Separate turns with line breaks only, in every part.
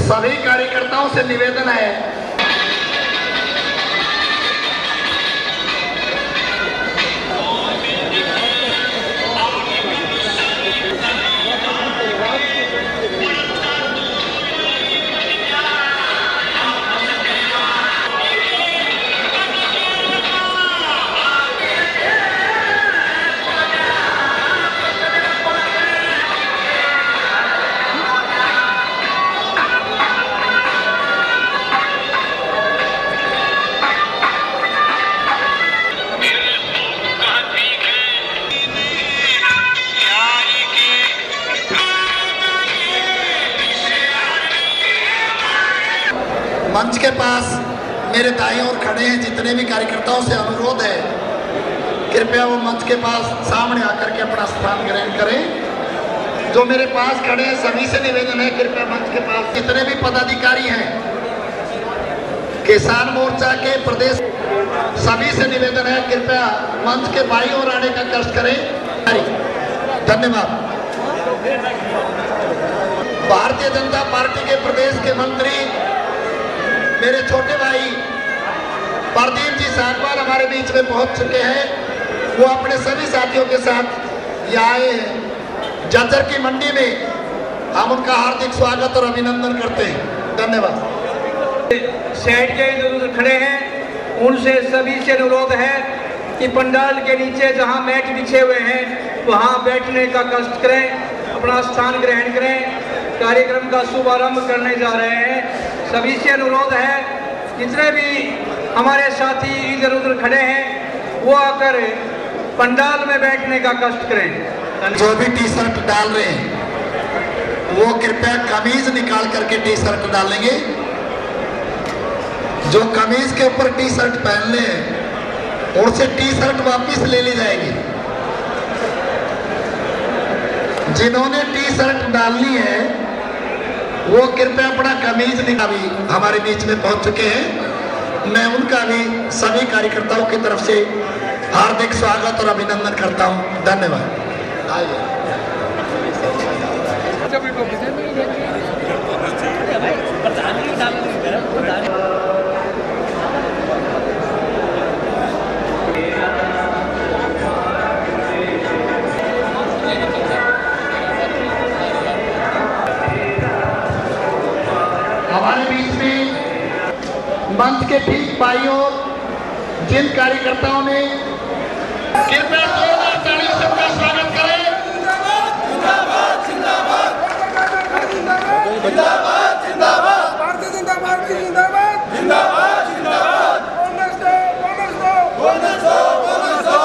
सभी कार्यकर्ताओं से निवेदन है मंच के पास मेरे दाएं ओर खड़े हैं जितने भी कार्यकर्ताओं से अनुरोध है, कृपया वो मंच के पास सामने आकर के अपना स्थान ग्रहण करें। जो मेरे पास खड़े हैं सभी से निवेदन है, कृपया मंच के पास जितने भी पदाधिकारी हैं किसान मोर्चा के प्रदेश, सभी से निवेदन है कृपया मंच के बाईं ओर आने का कष्ट करें। धन्यवाद। भारतीय जनता पार्टी के प्रदेश के मंत्री मेरे छोटे भाई प्रदीप जी सांगवान हमारे बीच में पहुंच चुके हैं। वो अपने सभी साथियों के साथ यहाँ आए हैं। जज्जर की मंडी में हम उनका हार्दिक स्वागत और अभिनंदन करते हैं। धन्यवाद।
साइड के इधर खड़े हैं, उनसे सभी से अनुरोध है कि पंडाल के नीचे जहां मैट बिछे हुए हैं वहां बैठने का कष्ट करें, अपना स्थान ग्रहण करें। कार्यक्रम का शुभारंभ करने जा रहे हैं। सभी से अनुरोध है, जितने भी हमारे साथी इधर उधर खड़े हैं वो आकर पंडाल में बैठने का कष्ट करें।
जो भी टी शर्ट डाल रहे हैं वो कृपया कमीज निकाल करके टी शर्ट डालेंगे। जो कमीज के ऊपर टी शर्ट पहन ले उनसे टी शर्ट वापिस ले ली जाएगी। जिन्होंने टी शर्ट डालनी है वो कृपया अपना कमीज निकाल, हमारे बीच में पहुंच चुके हैं। मैं उनका भी सभी कार्यकर्ताओं की तरफ से हार्दिक स्वागत और अभिनंदन करता हूं। धन्यवाद। हमारे बीच में मंच के ठीक बाईं ओर जिन कार्यकर्ताओं ने कृपया जोरदार ताली से सबका स्वागत करें।
जिंदाबाद जिंदाबाद जिंदाबाद जिंदाबाद भारतीय जनता पार्टी जिंदाबाद जिंदाबाद जिंदाबाद बोनस दो बोनस दो बोनस दो बोनस दो।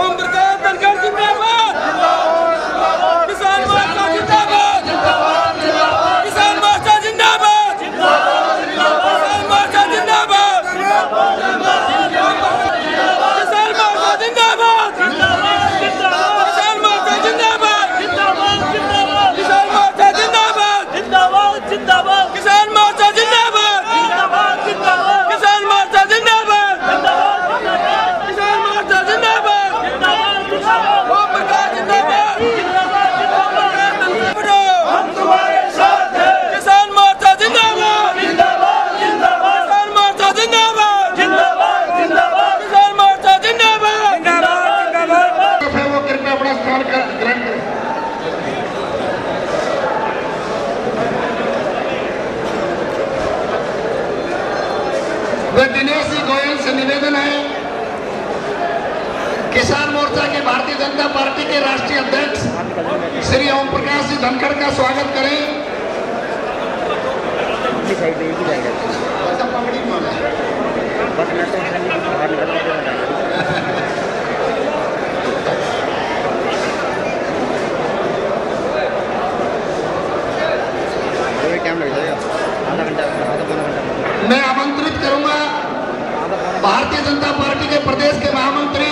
ओम प्रकाश धनखड़ जिंदाबाद जिंदाबाद किसान मोर्चा जिंदाबाद जिंदाबाद जिंदाबाद किसान मोर्चा जिंदाबाद जिंदाबाद जिंदाबाद किसान मोर्चा जिंदाबाद जिंदाबाद किसान मोर्चा जिंदाबाद जिंदाबाद किसान मोर्चा जिंदाबाद जिंदाबाद किसान मोर्चा जिंदाबाद जिंदाबाद जिंदाबाद किसान मोर्चा जिंदाबाद जिंदाबाद जिंदाबाद किसान मोर्चा जिंदाबाद जिंदाबाद किसान मोर्चा जिंदाबाद जिंदाबाद ओम प्रकाश जिंदाबाद हम तुम्हारे साथ हैं। किसान मोर्चा जिंदाबाद जिंदाबाद जिंदाबाद किसान मोर्चा जिंदाबाद जिंदाबाद जिंदाबाद किसान मोर्चा जिंदाबाद जिंदाबाद।
वो कृपया अपना स्थान ग्रहण करें। दिनेश जी गोयल से निवेदन है, किसान मोर्चा के भारतीय जनता पार्टी के राष्ट्रीय अध्यक्ष श्री ओम प्रकाश जी धनखड़ का स्वागत करें।
टाइम लग जाएगा, आधा घंटा, आधा पौना घंटा।
मैं आमंत्रित करूंगा भारतीय जनता पार्टी के प्रदेश के महामंत्री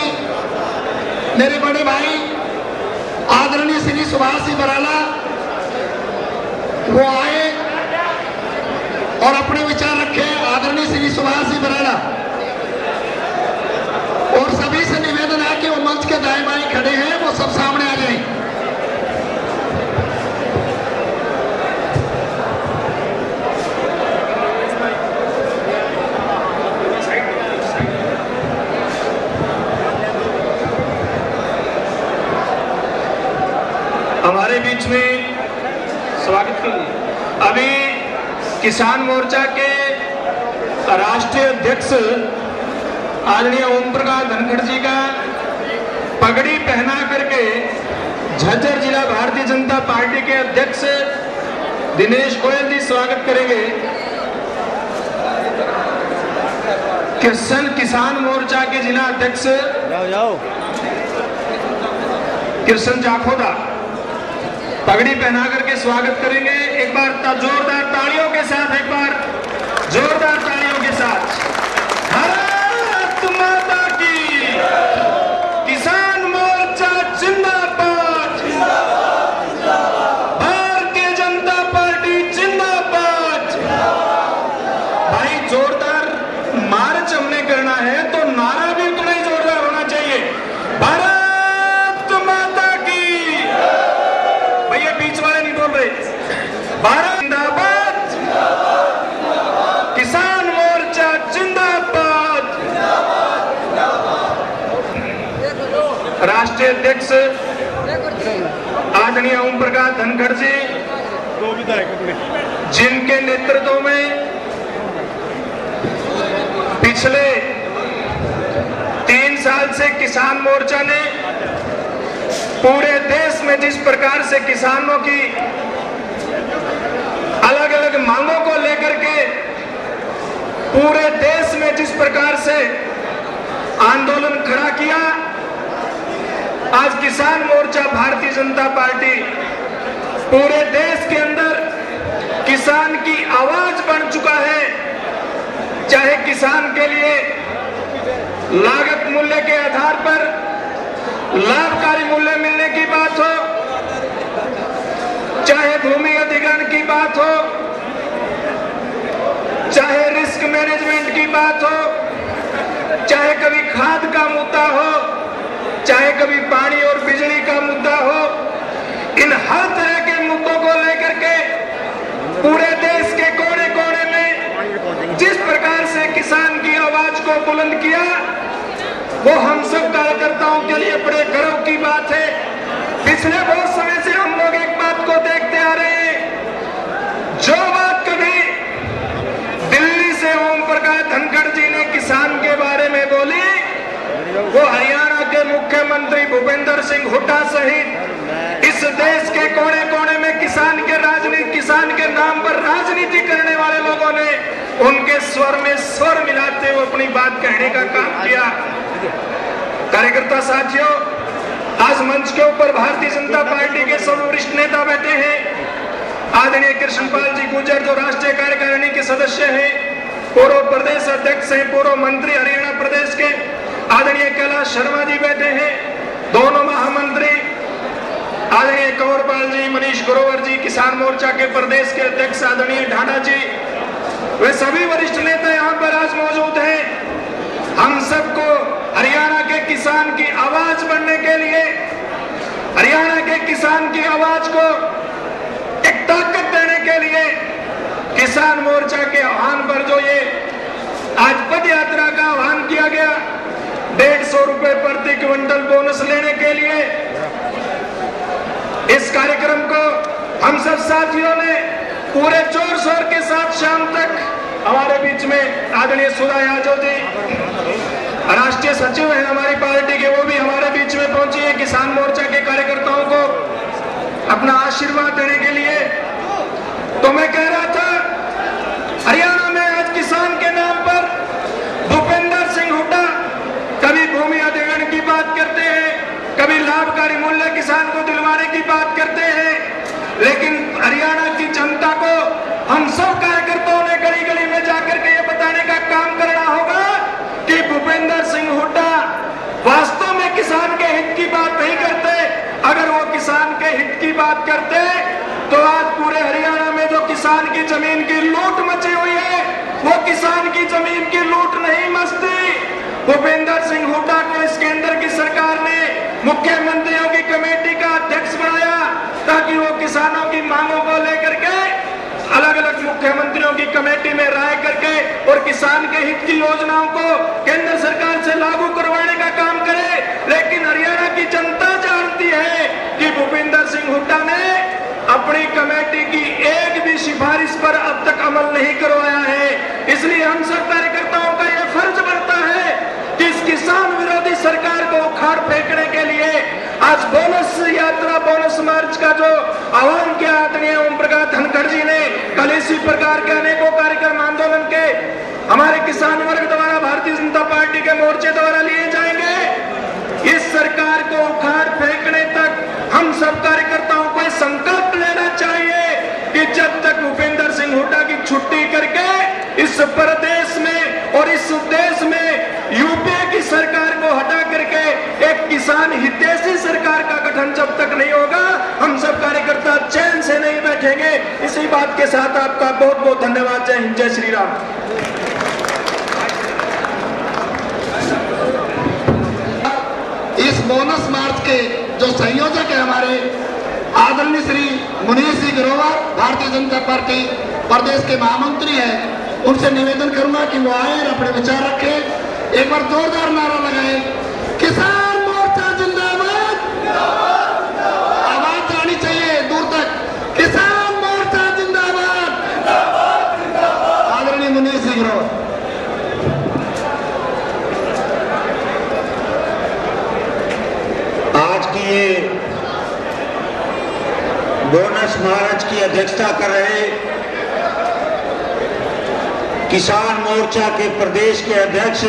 मेरे बड़े भाई आदरणीय श्री सुभाष सिंह बराला, वो आए और अपने विचार रखे। आदरणीय श्री सुभाष सिंह बराला, और सभी से निवेदन है कि वो मंच के दाएं बाएं खड़े हैं, वो सब सामने आ जाएं।
हमारे बीच में स्वागत के लिए अभी किसान मोर्चा के राष्ट्रीय अध्यक्ष आदरणीय ओम प्रकाश धनखड़ जी का पगड़ी पहना करके झज्जर जिला भारतीय जनता पार्टी के अध्यक्ष दिनेश गोयल जी स्वागत करेंगे। किसान मोर्चा के जिला अध्यक्ष कृष्ण जाखोदा पगड़ी पहना करके स्वागत करेंगे। एक बार जोरदार तालियों के साथ, एक बार जोरदार तालियों के साथ। भारत माता की, किसान मोर्चा जिंदाबाद, भारतीय जनता पार्टी जिंदाबाद। भाई जोरदार मार्च हमने करना है तो नारा भी उतना ही जोरदार होना चाहिए। भारत माता की, भैया बीच वाले नहीं बोल रहे। भारत जिंदाबाद, किसान मोर्चा जिंदाबाद। राष्ट्रीय अध्यक्ष आदरणीय ओम प्रकाश धनखड़ जी, जिनके नेतृत्व में पिछले 3 साल से किसान मोर्चा ने पूरे देश में जिस प्रकार से किसानों की अलग अलग मांगों को लेकर के पूरे देश में जिस प्रकार से आंदोलन खड़ा किया, आज किसान मोर्चा भारतीय जनता पार्टी पूरे देश के अंदर किसान की आवाज बन चुका है। चाहे किसान के लिए लागत मूल्य के आधार पर लाभकारी मूल्य मिलने की बात हो, चाहे भूमि अधिग्रहण की बात हो, चाहे रिस्क मैनेजमेंट की बात हो, चाहे कभी खाद का मुद्दा हो, चाहे कभी पानी और बिजली का मुद्दा हो, इन हर तरह के मुद्दों को लेकर के पूरे देश के कोने कोने में जिस प्रकार से किसान की आवाज को बुलंद किया, वो हम सब कार्यकर्ताओं के लिए बड़े गर्व की बात है। पिछले बहुत समय से हम लोग एक बात को देखते आ रहे हैं, जो बात कभी दिल्ली से ओम प्रकाश धनखड़ जी ने किसान के बारे में बोली, वो हरियाणा के मुख्यमंत्री भूपेंद्र सिंह हुड्डा सहित इस देश के कोने कोने में किसान के नाम पर राजनीति करने वाले लोगों ने उनके स्वर में स्वर मिलाते हुए अपनी बात कहने का काम किया। कार्यकर्ता साथियों, आज मंच के ऊपर भारतीय जनता पार्टी के सर्ववरिष्ठ नेता बैठे हैं। आदरणीय कृष्णपाल जी गुर्जर जो राष्ट्रीय कार्यकारिणी के सदस्य हैं, पूर्व प्रदेश अध्यक्ष हैं, पूर्व मंत्री हरियाणा प्रदेश के आदरणीय कैलाश शर्मा जी बैठे हैं। दोनों महामंत्री आदरणीय कंवरपाल जी, मनीष ग्रोवर जी, किसान मोर्चा के प्रदेश के अध्यक्ष आदरणीय ढाडा जी, वे सभी वरिष्ठ नेता यहाँ पर आज मौजूद हैं। हम सबको हरियाणा के किसान की आवाज बनने के लिए, हरियाणा के किसान की आवाज को एक ताकत देने के लिए किसान मोर्चा के आह्वान पर जो ये आज पद यात्रा का आह्वान किया गया, 150 रुपए प्रति क्विंटल बोनस लेने के लिए, इस कार्यक्रम को हम सब साथियों ने पूरे जोर शोर के साथ शाम तक हमारे बीच में आदरणीय सुधा यादव जी राष्ट्रीय सचिव हैं हमारी पार्टी के, वो भी हमारे बीच में पहुंची है किसान मोर्चा के कार्यकर्ताओं को अपना आशीर्वाद देने के लिए। तो मैं कह रहा था, हरियाणा में आज किसान के नाम पर भूपेंद्र सिंह हुड्डा कभी भूमि अधिग्रहण की बात करते हैं, कभी लाभकारी मूल्य किसान को दिलवाने की बात करते हैं, लेकिन हरियाणा की जनता को
करते तो आज पूरे हरियाणा में जो किसान की जमीन की लूट मची हुई है, वो किसान की जमीन की लूट नहीं मचती। भूपेंद्र सिंह हुड्डा को इस केंद्र की सरकार ने मुख्यमंत्रियों की कमेटी का अध्यक्ष बनाया ताकि वो किसानों की मांगों को लेकर के अलग अलग मुख्यमंत्रियों की कमेटी में राय करके और किसान के हित की योजनाओं को केंद्र सरकार से लागू करवाने का काम करे। लेकिन हरियाणा की जनता जानती है कि भूपेंद्र सिंह हुड्डा ने अपनी कमेटी की एक भी सिफारिश पर अब तक अमल नहीं करवाया है। इसलिए हम सब कार्यकर्ताओं का यह फर्ज बनता है कि इस किसान विरोधी सरकार को उखाड़ फेंकने के लिए आज बोनस यात्रा, बोनस मार्च का जो आह्वान किया आदरणीय ओम प्रकाश धनखड़ जी ने, कल इसी प्रकार के अनेकों कार्यक्रम आंदोलन के हमारे किसान वर्ग द्वारा भारतीय जनता पार्टी के मोर्चे द्वारा लिए जाएंगे। इस सरकार को उखाड़ फेंकने तक हम सब कार्यकर्ताओं को संकल्प लेना चाहिए कि जब तक भूपेंद्र सिंह हुड्डा की छुट्टी करके इस प्रदेश में और इस देश में यूपीए की सरकार को हटा करके एक किसान हितैषी सरकार का गठन जब तक नहीं होगा, हम सब कार्यकर्ता चैन से नहीं बैठेंगे। इसी बात के साथ आपका बहुत बहुत धन्यवाद। जय हिंद, जय श्री राम।
इस बोनस मार्च के जो संयोजक है हमारे आदरणीय श्री मुनीष सिंह ग्रोवर, भारतीय जनता पार्टी प्रदेश के महामंत्री हैं, उनसे निवेदन करूंगा कि वो आए और अपने विचार रखें। एक बार जोरदार नारा लगाए, किसान मोर्चा जिंदाबाद। आवाज आनी चाहिए दूर तक, किसान मोर्चा जिंदाबाद। आदरणीय मुनीष सिंह ग्रोवर।
आज की ये बोनस मार्च की अध्यक्षता कर रहे किसान मोर्चा के प्रदेश के अध्यक्ष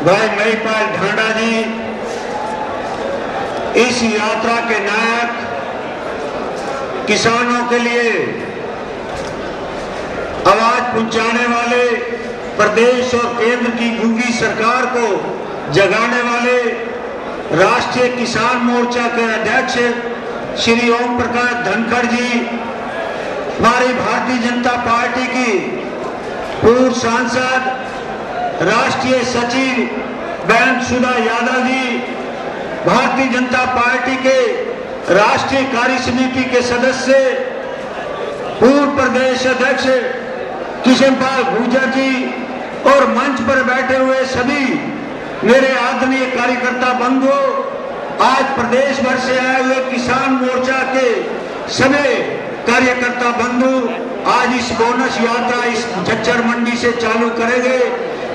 भाई महिपाल ढांडा जी, इस यात्रा के नायक, किसानों के लिए आवाज पहुंचाने वाले, प्रदेश और केंद्र की गूंगी सरकार को जगाने वाले राष्ट्रीय किसान मोर्चा के अध्यक्ष श्री ओम प्रकाश धनखड़ जी, हमारी भारतीय जनता पार्टी की पूर्व सांसद, राष्ट्रीय सचिव बहन सुधा यादव जी, भारतीय जनता पार्टी के राष्ट्रीय कार्य समिति के सदस्य, पूर्व प्रदेश अध्यक्ष किशनपाल गुर्जर जी और मंच पर बैठे हुए सभी मेरे आदरणीय कार्यकर्ता बंधुओं, आज प्रदेश भर से आए हुए किसान मोर्चा के सभी कार्यकर्ता बंधु आज इस बोनस यात्रा इस झज्जर मंडी से चालू करेंगे,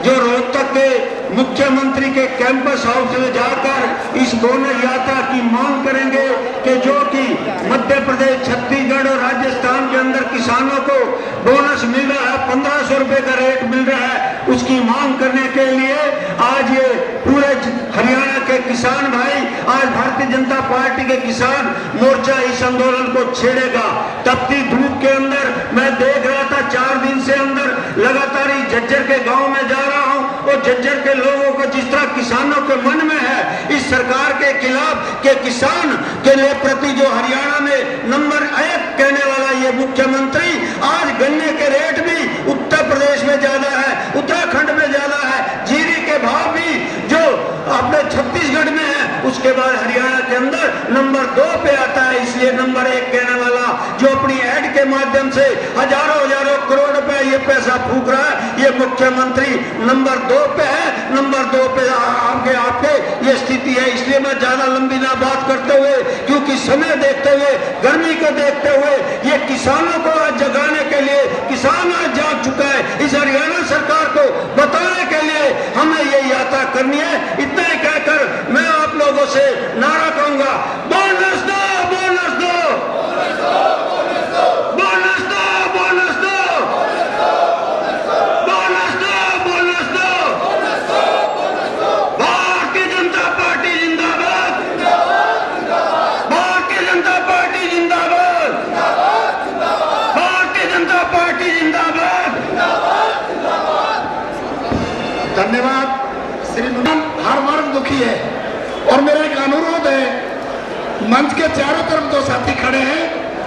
जो रोहतक के मुख्यमंत्री के कैंपस हाउस में जाकर इस बोनस यात्रा की मांग करेंगे कि जो कि मध्य प्रदेश, छत्तीसगढ़ और राजस्थान के अंदर किसानों को बोनस मिल रहा है, 1500 रुपए का रेट मिल रहा है, उसकी मांग करने के लिए आज ये पूरे हरियाणा के किसान भाई, आज भारतीय जनता पार्टी के किसान मोर्चा इस आंदोलन को छेड़ेगा। तपती धूप के अंदर मैं देख रहा था, 4 दिन से अंदर लगातार इस झज्जर के गांव में जा रहा हूं और झज्जर के लोगों को जिस तरह किसानों के मन में है इस सरकार के खिलाफ के किसान के लिए प्रति जो हरियाणा में नंबर 1 कहने वाला ये मुख्यमंत्री, आज गन्ने के रेट भी उत्तर प्रदेश में ज्यादा है, उत्तराखंड में ज्यादा है, जीरी के भाव भी जो अपने छत्तीसगढ़ में है उसके बाद हरियाणा के अंदर नंबर 2 पे आता है। इसलिए नंबर 1 कहने वाला जो अपनी ऐड के माध्यम से हजारों करोड़ रुपए ये पैसा फूक रहा है, ये मुख्यमंत्री नंबर 2 पे है, नंबर 2 पे आगे आपके ये स्थिति है। इसलिए मैं ज्यादा लंबी ना बात करते हुए, क्योंकि समय देखते हुए, गर्मी को देखते हुए, ये किसानों को आज जगाने के लिए, किसान आज जाग चुका है, इस हरियाणा सरकार को बताने के लिए हमें ये यात्रा करनी है। इतना ही कहकर मैं आप लोगों से नारा कहूंगा, बोनस दो, बोनस दो, बोनस दो, बोनस दो, बोनस दो, बोनस दो। भारतीय जनता पार्टी जिंदाबाद, भारतीय जनता पार्टी जिंदाबाद, भारतीय जनता पार्टी जिंदाबाद।
धन्यवाद। श्री हर वर्ग दुखी है और मेरा एक अनुरोध है, मंच के चारों तरफ जो साथी खड़े हैं,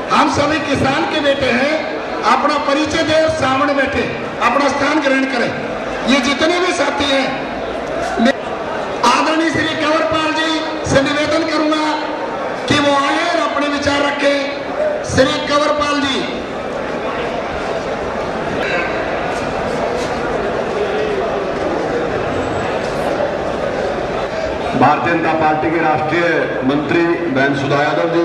हम सभी किसान के बेटे हैं। अपना परिचय दे, सामने बैठे अपना स्थान ग्रहण करें। ये जितने भी साथी हैं, आदरणीय श्री कंवरपाल जी से निवेदन करूंगा कि वो आए और अपने विचार रखें। श्री कंवरपाल जी।
भारतीय जनता पार्टी के राष्ट्रीय मंत्री बहन सुधा यादव जी,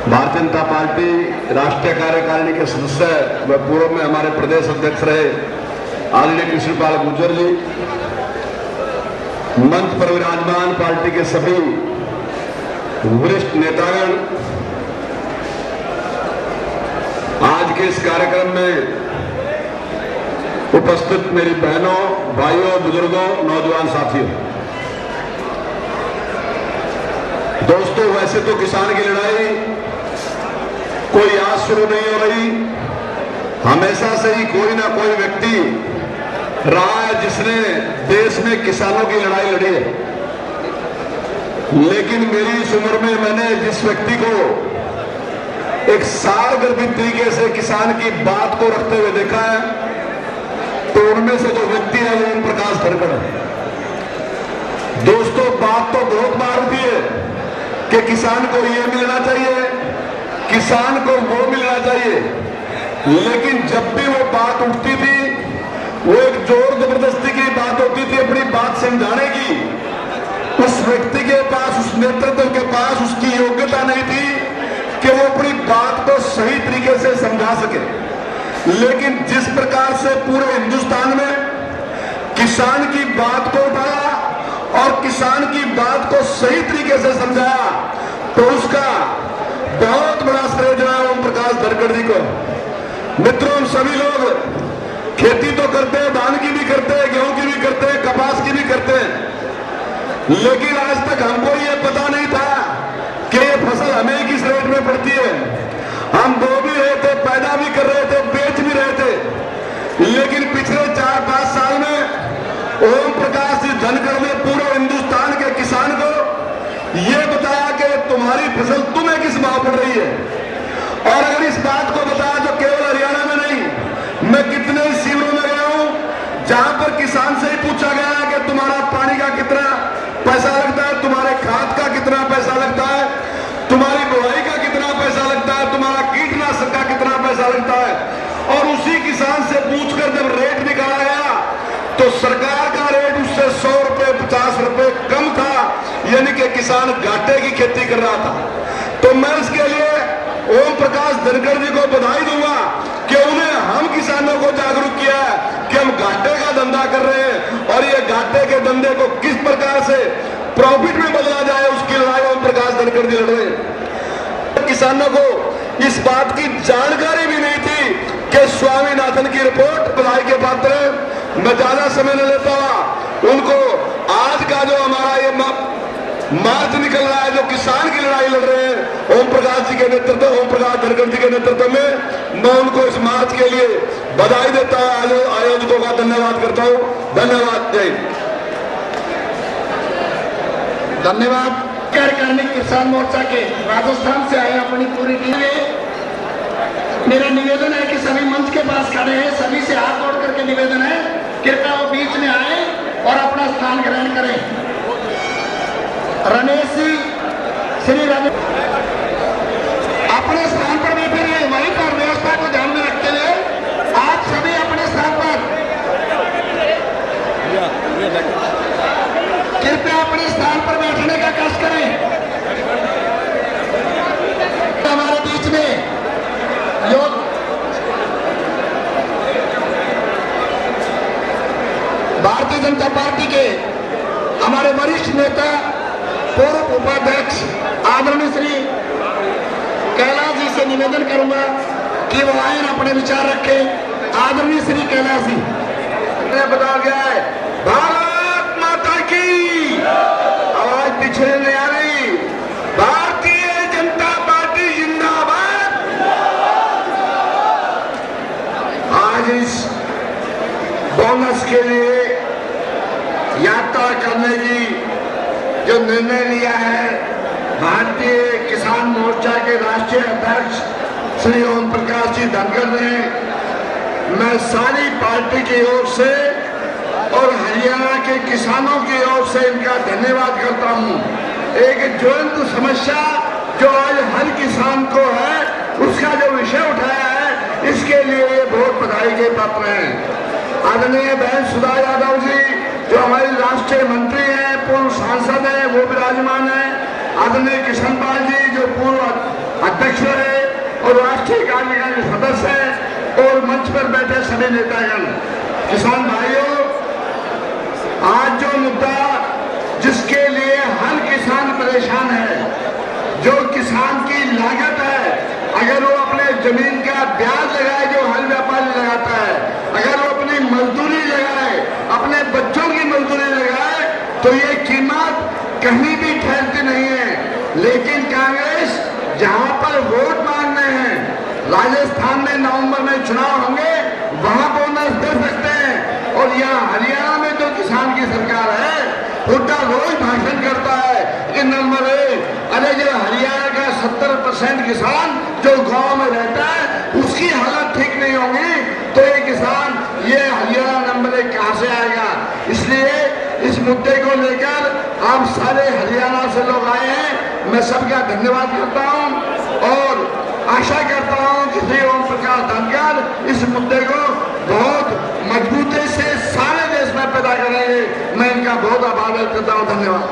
भारतीय जनता पार्टी राष्ट्रीय कार्यकारिणी के सदस्य व पूर्व में हमारे प्रदेश अध्यक्ष रहे आदरणीय कृष्णपाल गुर्जर जी, मंच पर विराजमान पार्टी के सभी वरिष्ठ नेतागण, आज के इस कार्यक्रम में उपस्थित मेरी बहनों, भाइयों, बुजुर्गों, नौजवान साथियों, दोस्तों, वैसे तो किसान की लड़ाई कोई आज शुरू नहीं हो रही, हमेशा से ही कोई ना कोई व्यक्ति रहा है जिसने देश में किसानों की लड़ाई लड़ी है। लेकिन मेरी इस उम्र में मैंने जिस व्यक्ति को एक सारगर्भित तरीके से किसान की बात को रखते हुए देखा है, तो उनमें से जो व्यक्ति है वो ओम प्रकाश धनखड़ है। दोस्तों, बात तो बहुत बार होती है कि किसान को ये मिलना चाहिए, किसान को वो मिलना चाहिए, लेकिन जब भी वो बात उठती थी वो एक जोर जबरदस्ती की बात होती थी अपनी बात समझाने की। उस व्यक्ति के पास, उस नेतृत्व के पास उसकी योग्यता नहीं थी कि वो अपनी बात को सही तरीके से समझा सके। लेकिन जिस प्रकार से पूरे हिंदुस्तान में किसान की बात को उठाया और किसान की बात को सही तरीके से समझाया, तो उसका बहुत बड़ा श्रेय जो है ओम प्रकाश धनखड़ जी को। मित्रों, हम सभी लोग खेती तो करते हैं, धान की भी करते हैं, गेहूं की भी करते हैं, कपास की भी करते हैं, लेकिन आज तक हमको ये पता नहीं था कि ये फसल हमें किस रेट में पड़ती है। हम बो भी रहे थे, पैदा भी कर रहे थे, बेच भी रहे थे, लेकिन पिछले 4-5 साल में ओम प्रकाश जी धनखड़ ने पूरे हिंदुस्तान के किसान को ये बताया कि तुम्हारी फसल तुम्हें किस भाव पड़ रही है। और अगर इस बात को बताया तो केवल हरियाणा में नहीं, मैं कितने शिविरों में गया हूं जहां पर किसान से ही पूछा गया कि तुम्हारा पानी का कितना पैसा लगता है, तुम्हारे खाद का कितना पैसा लगता है, तुम्हारी बुआई का कितना पैसा लगता है, तुम्हारा कीटनाशक का कितना पैसा लगता है। और उसी किसान से पूछकर जब रेट निकाला गया तो सरकार का रेट उससे 100 रुपए 50 रुपए कम था, यानी कि किसान घाटे की खेती कर रहा था। तो मैं इसके लिए ओम प्रकाश धनखड़ जी को बधाई दूंगा कि उन्हें हम किसानों को जागरूक किया है कि हम घाटे का धंधा कर रहे हैं और ये घाटे के धंधे को किस प्रकार से प्रॉफिट में बदला जाए, उसकी लड़ाई ओम प्रकाश धनखड़ जी लड़ रहे हैं। किसानों को इस बात की जानकारी भी नहीं थी कि स्वामीनाथन की रिपोर्ट बधाई के पात्र है। मैं ज्यादा समय न लेता हुआ उनको आज का जो हमारा ये मार्च निकल रहा है, जो किसान की लड़ाई लड़ रहे हैं ओम प्रकाश जी के नेतृत्व, ओम प्रकाश धनखड़ जी के नेतृत्व में, मैं उनको इस मार्च के लिए बधाई देता हूं, आयोजकों का धन्यवाद करता हूं। धन्यवाद। जय
धन्यवाद। कार्यकारिणी किसान मोर्चा के राजस्थान से आए अपनी पूरी टीम में मेरा निवेदन है कि सभी मंच के पास खड़े हैं, सभी से हाथ जोड़ करके निवेदन है, कृपया वो बीच में आए और अपना स्थान ग्रहण करें। रमेश जी, श्री रमेश अपने स्थान पर बैठे रहे, वहीं पर व्यवस्था को ध्यान में रखते हुए आप सभी अपने स्थान पर कृपया अपने स्थान पर बैठने का कष्ट करें। हमारे बीच में योग भारतीय जनता पार्टी के हमारे वरिष्ठ नेता पूर्व उपाध्यक्ष आदरणीय श्री कैलाश जी से निवेदन करूंगा कि वो आए अपने विचार रखें। आदरणीय श्री कैलाश जी
ने बता गया है, भारत माता की आवाज पीछे नहीं आ रही। भारतीय जनता पार्टी जिंदाबाद। आज इस बोनस के लिए यात्रा करने की जो निर्णय लिया है भारतीय किसान मोर्चा के राष्ट्रीय अध्यक्ष श्री ओम प्रकाश जी धनखड़ ने, मैं सारी पार्टी की ओर से और हरियाणा के किसानों की ओर से इनका धन्यवाद करता हूं। एक ज्वलंत समस्या जो आज हर किसान को है, उसका जो विषय उठाया है, इसके लिए ये बहुत बधाई के पात्र हैं। आदरणीय बहन सुधा यादव जी जो हमारी राष्ट्रीय मंत्री हैं, पूर्व सांसद हैं, वो विराजमान है। आदरणीय किशन पाल जी जो पूर्व अध्यक्ष रहे और राष्ट्रीय कार्यकारिणी के सदस्य हैं, और मंच पर बैठे सभी नेतागण। किसान भाइयों, आज जो मुद्दा जिसके लिए हर किसान परेशान है, जो किसान की लागत है, अगर वो अपने जमीन का ब्याज लगाए जो हर व्यापारी लगाता है, अगर वो अपनी मजदूरी लगाए, अपने बच्चों की मजदूरी लगाए, तो ये कीमत कहीं भी ठहरती नहीं है। लेकिन कांग्रेस जहां पर वोट मांगने हैं, राजस्थान में नवंबर में चुनाव होंगे, वहां बोनस दे सकते हैं, और यहाँ हरियाणा में जो किसान की सरकार है, हुड्डा रोज भाषण करता है कि नंबर 1, अरे जो हरियाणा का 70% किसान जो गांव में रहता है, उसकी हालत ठीक नहीं होगी, तो ये किसान ये हरियाणा नंबर 1 कहां से आएगा। इसलिए इस मुद्दे को लेकर आप सारे हरियाणा से लोग आए हैं, मैं सबका धन्यवाद करता हूं और आशा करता हूं कि श्री ओम प्रकाश धनखड़ इस मुद्दे को बहुत मजबूती से सारे देश में पैदा करेंगे। मैं इनका बहुत आभार व्यक्त करता हूं। धन्यवाद।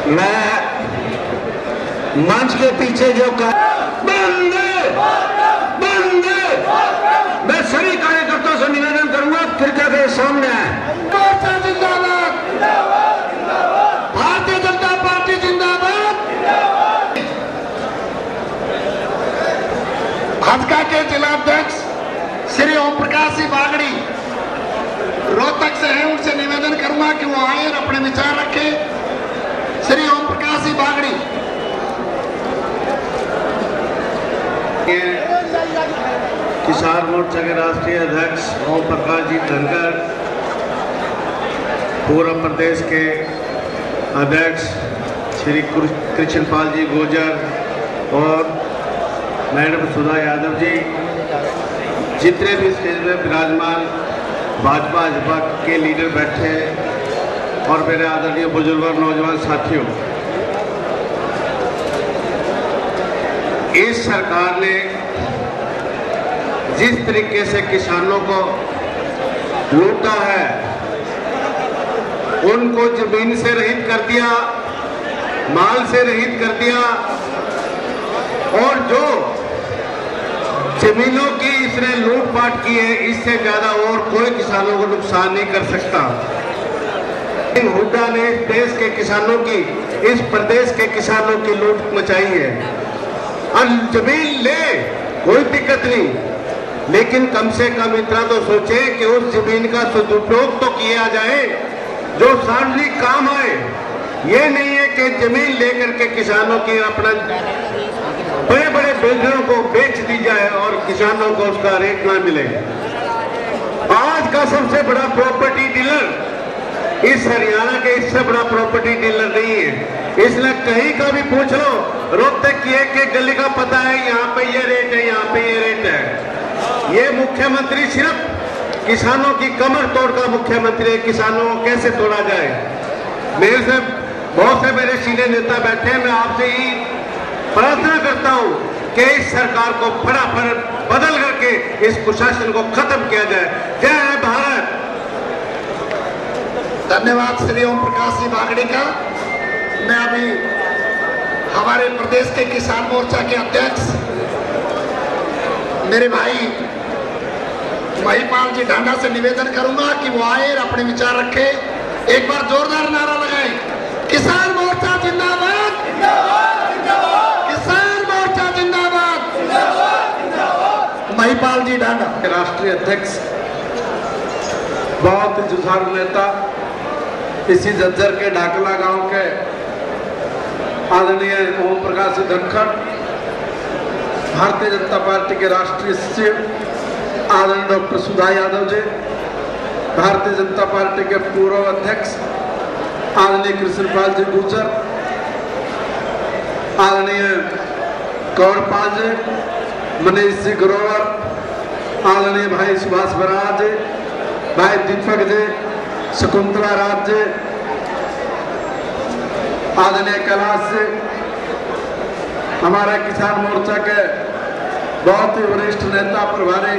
मैं मंच के पीछे जो मैं सभी कार्यकर्ताओं से निवेदन करूंगा, कृपया के सामने आए।
जिंदाबाद, भारतीय जनता पार्टी जिंदाबाद। भाजपा के जिलाध्यक्ष श्री ओम प्रकाश जी बागड़ी रोहतक से हैं, उनसे निवेदन करूंगा कि वो आए और अपने विचार रखें। श्री ओम प्रकाश जी बागड़ी।
किसान मोर्चा के राष्ट्रीय अध्यक्ष ओम प्रकाश जी धनखड़, पूर्व प्रदेश के अध्यक्ष श्री कृष्ण पाल जी गुर्जर और मैडम सुधा यादव जी, जितने भी स्टेज में विराजमान भाजपा के लीडर बैठे हैं, और मेरे आदरणीय बुजुर्ग और नौजवान साथियों, इस सरकार ने जिस तरीके से किसानों को लूटा है, उनको जमीन से रहित कर दिया, माल से रहित कर दिया, और जो जमीनों की इसने लूटपाट की है, इससे ज्यादा और कोई किसानों को नुकसान नहीं कर सकता। हुड्डा ने इस देश के किसानों की, इस प्रदेश के किसानों की लूट मचाई है। और जमीन ले, कोई दिक्कत नहीं, लेकिन कम से कम इतना तो सोचे कि उस जमीन का सदुपयोग तो किया जाए जो सार्वजनिक काम आए। ये नहीं है कि जमीन लेकर के किसानों की अपना बड़े बड़े बिल्डरों को बेच दी जाए और किसानों को उसका रेट ना मिले। आज का सबसे बड़ा प्रॉपर्टी डीलर इस हरियाणा के इससे बड़ा प्रॉपर्टी डीलर नहीं है। इसलिए कहीं का भी पूछ लो, रोहतक की एक गली का पता है, यहाँ पे ये रेट है, यहाँ पे ये रेट है। ये मुख्यमंत्री सिर्फ किसानों की कमर तोड़ का मुख्यमंत्री है, किसानों को कैसे तोड़ा जाए। मेरे से बहुत से मेरे सीनियर नेता बैठे हैं, मैं आपसे ही प्रार्थना करता हूं कि इस सरकार को फटाफट बदल करके इस कुशासन को खत्म किया जाए। जय है भारत।
धन्यवाद श्री ओम प्रकाश जी बागड़ी का। मैं अभी हमारे प्रदेश के किसान मोर्चा के अध्यक्ष मेरे भाई महिपाल जी ढांडा से निवेदन करूंगा कि वो आए और अपने विचार रखे। एक बार जोरदार नारा लगाएं, किसान मोर्चा जिंदाबाद, किसान मोर्चा जिंदाबाद। महिपाल जी ढांडा।
राष्ट्रीय अध्यक्ष, बहुत ही जुझारू नेता, इसी झज्जर के ढाकला गांव के आदरणीय ओम प्रकाश धनखड़, भारतीय जनता पार्टी के राष्ट्रीय सचिव आदरणीय डॉक्टर सुधा यादव जी,
भारतीय जनता पार्टी के पूर्व अध्यक्ष आदरणीय कृष्णपाल जी गुर्जर, आदरणीय कौरपाल जी, मनीष जी ग्रोवर, आदरणीय भाई सुभाष बराड़ जी, भाई दीपक जी, शकुंतला राज जी, आदरणीय कैलाश जी, हमारे किसान मोर्चा के बहुत ही वरिष्ठ नेता प्रभारी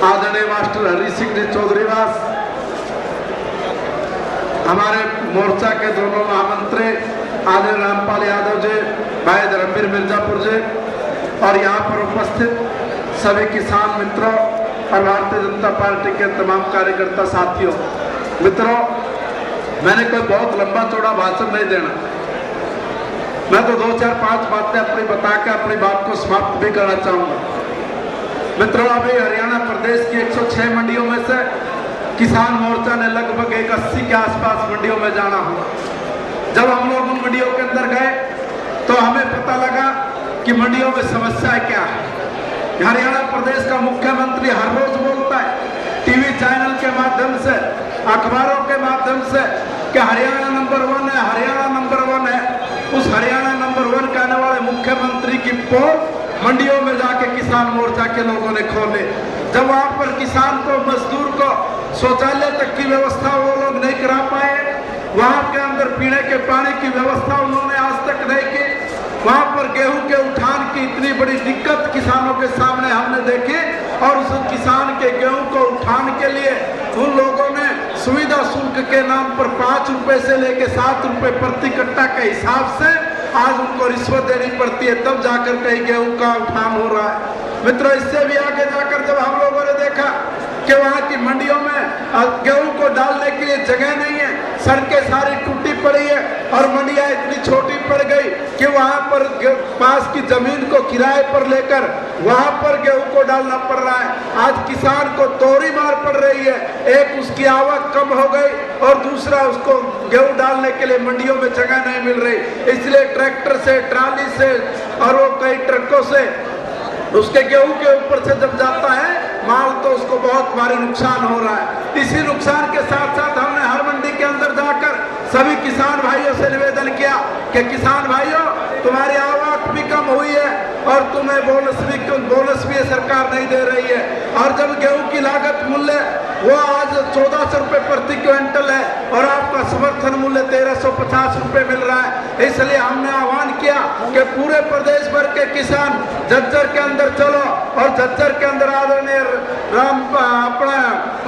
आदरणीय मास्टर हरि सिंह जी चौधरीवास, हमारे मोर्चा के दोनों महामंत्री आदरणीय रामपाल यादव जी, भाई धर्मवीर मिर्जापुर जी और यहाँ पर उपस्थित सभी किसान मित्रों और भारतीय जनता पार्टी के तमाम कार्यकर्ता साथियों। मित्रों, मैंने कोई बहुत लंबा चौड़ा भाषण नहीं देना, मैं तो 2 4 5 बातें अपनी बता के अपनी बात को समाप्त भी करना चाहूंगा। मित्रों, अभी हरियाणा प्रदेश की 106 मंडियों में से किसान मोर्चा ने लगभग 80 के आसपास मंडियों में जाना हुआ। जब हम लोग उन मंडियों के अंदर गए तो हमें पता लगा कि मंडियों में समस्या क्या है। हरियाणा प्रदेश का मुख्यमंत्री हर रोज बोलता है टीवी चैनल के माध्यम से, अखबारों के माध्यम से कि हरियाणा नंबर 1 है, हरियाणा नंबर 1 है। उस हरियाणा नंबर 1 कहने वाले मुख्यमंत्री की पोल मंडियों में जाके किसान मोर्चा के लोगों ने खोले। जब वहां पर किसान को, मजदूर को शौचालय तक की व्यवस्था वो लोग नहीं करा पाए, वहां के अंदर पीने के पानी की व्यवस्था उन्होंने आज तक नहीं की, वहां पर गेहूं के उठान की इतनी बड़ी दिक्कत किसानों के सामने हमने देखी और उस किसान के गेहूं को उठान के लिए उन लोगों ने सुविधा शुल्क के नाम पर 5 रुपए से लेके 7 रुपए प्रति कट्टा के हिसाब से आज उनको रिश्वत देनी पड़ती है, तब जाकर कहीं गेहूं का उठान हो रहा है। मित्रों, इससे भी आगे जाकर जब हम लोगों ने देखा कि वहाँ की मंडियों में गेहूं को डालने के लिए जगह नहीं है, सड़कें सारी टूटी पड़ी है और मंडियां इतनी छोटी पड़ गई कि वहां पर पास की जमीन को किराए पर लेकर वहां पर गेहूं को डालना पड़ रहा है। आज किसान को तोड़ी मार पड़ रही है, एक उसकी आवक कम हो गई और दूसरा उसको गेहूं डालने के लिए मंडियों में जगह नहीं मिल रही, इसलिए ट्रैक्टर से, ट्राली से और वो कई ट्रकों से उसके गेहूं के ऊपर से जब जाता है माल तो उसको बहुत भारी नुकसान हो रहा है। इसी नुकसान के साथ साथ हमने हर मंडी के अंदर जाकर सभी किसान भाइयों से निवेदन किया कि किसान भाइयों, तुम्हारी आवक भी कम हुई है और तुम्हें बोनस भी सरकार नहीं दे रही है, और जब गेहूं की लागत मूल्य वो आज 1400 रुपए प्रति क्विंटल है और आपका समर्थन मूल्य 1350 रुपए मिल रहा है। इसलिए हमने आह्वान किया कि पूरे प्रदेश भर के किसान झज्जर के अंदर चलो और झज्जर के अंदर आदरणीय अपना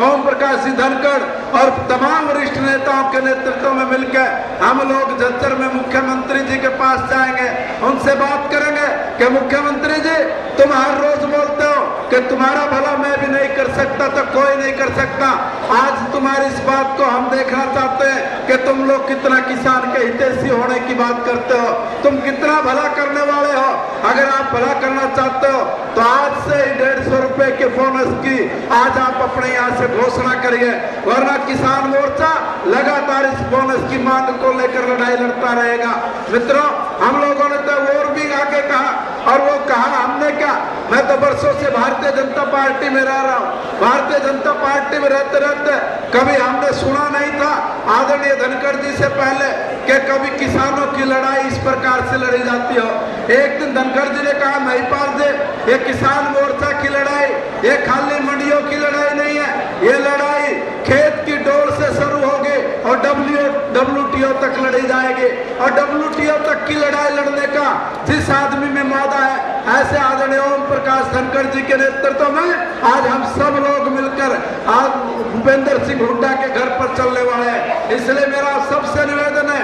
ओम प्रकाश जी धनखड़ और तमाम वरिष्ठ नेताओं के नेतृत्व में मिलकर हम लोग झज्जर में मुख्यमंत्री जी के पास जाएंगे, उनसे बात करेंगे कि मुख्यमंत्री जी, तुम हर रोज बोलते हो कि तुम्हारा भला मैं भी नहीं कर सकता तो कोई नहीं कर सकता। आज तुम्हारी इस बात को हम देखना चाहते हैं कि तुम लोग कितना किसान के हितैषी होने की बात करते हो, तुम कितना भला करने वाले हो। अगर आप भला करना चाहते हो तो आज से 150 रुपए के बोनस की आज आप अपने यहाँ से घोषणा करिए, वरना किसान मोर्चा लगातार इस बोनस की मांग को लेकर लड़ाई लड़ता रहेगा। मित्रों, हम लोगों ने तो और भी आगे कहा, और वो कहा हमने क्या, मैं तो वर्षों से भारतीय जनता पार्टी में रह रहा हूँ, भारतीय जनता पार्टी में रहते रहते कभी हमने सुना नहीं था आदरणीय धनखड़ जी से पहले कि कभी किसानों की लड़ाई इस प्रकार से लड़ी जाती हो। एक दिन धनखड़ जी ने कहा, महिपाल जी, ये किसान मोर्चा की लड़ाई ये खाली मंडियों की लड़ाई नहीं है, ये लड़ाई खेत की डोर से शुरू होगी और WTO तक लड़ी जाएगी, और WTO तक की लड़ाई लड़ने का जिस आदमी में मादा है, ऐसे आदरणीय ओम प्रकाश धनखड़ जी के नेतृत्व में आज हम सब लोग मिलकर आज भूपेंद्र सिंह हुड्डा के घर पर चलने वाले हैं। इसलिए मेरा सबसे निवेदन है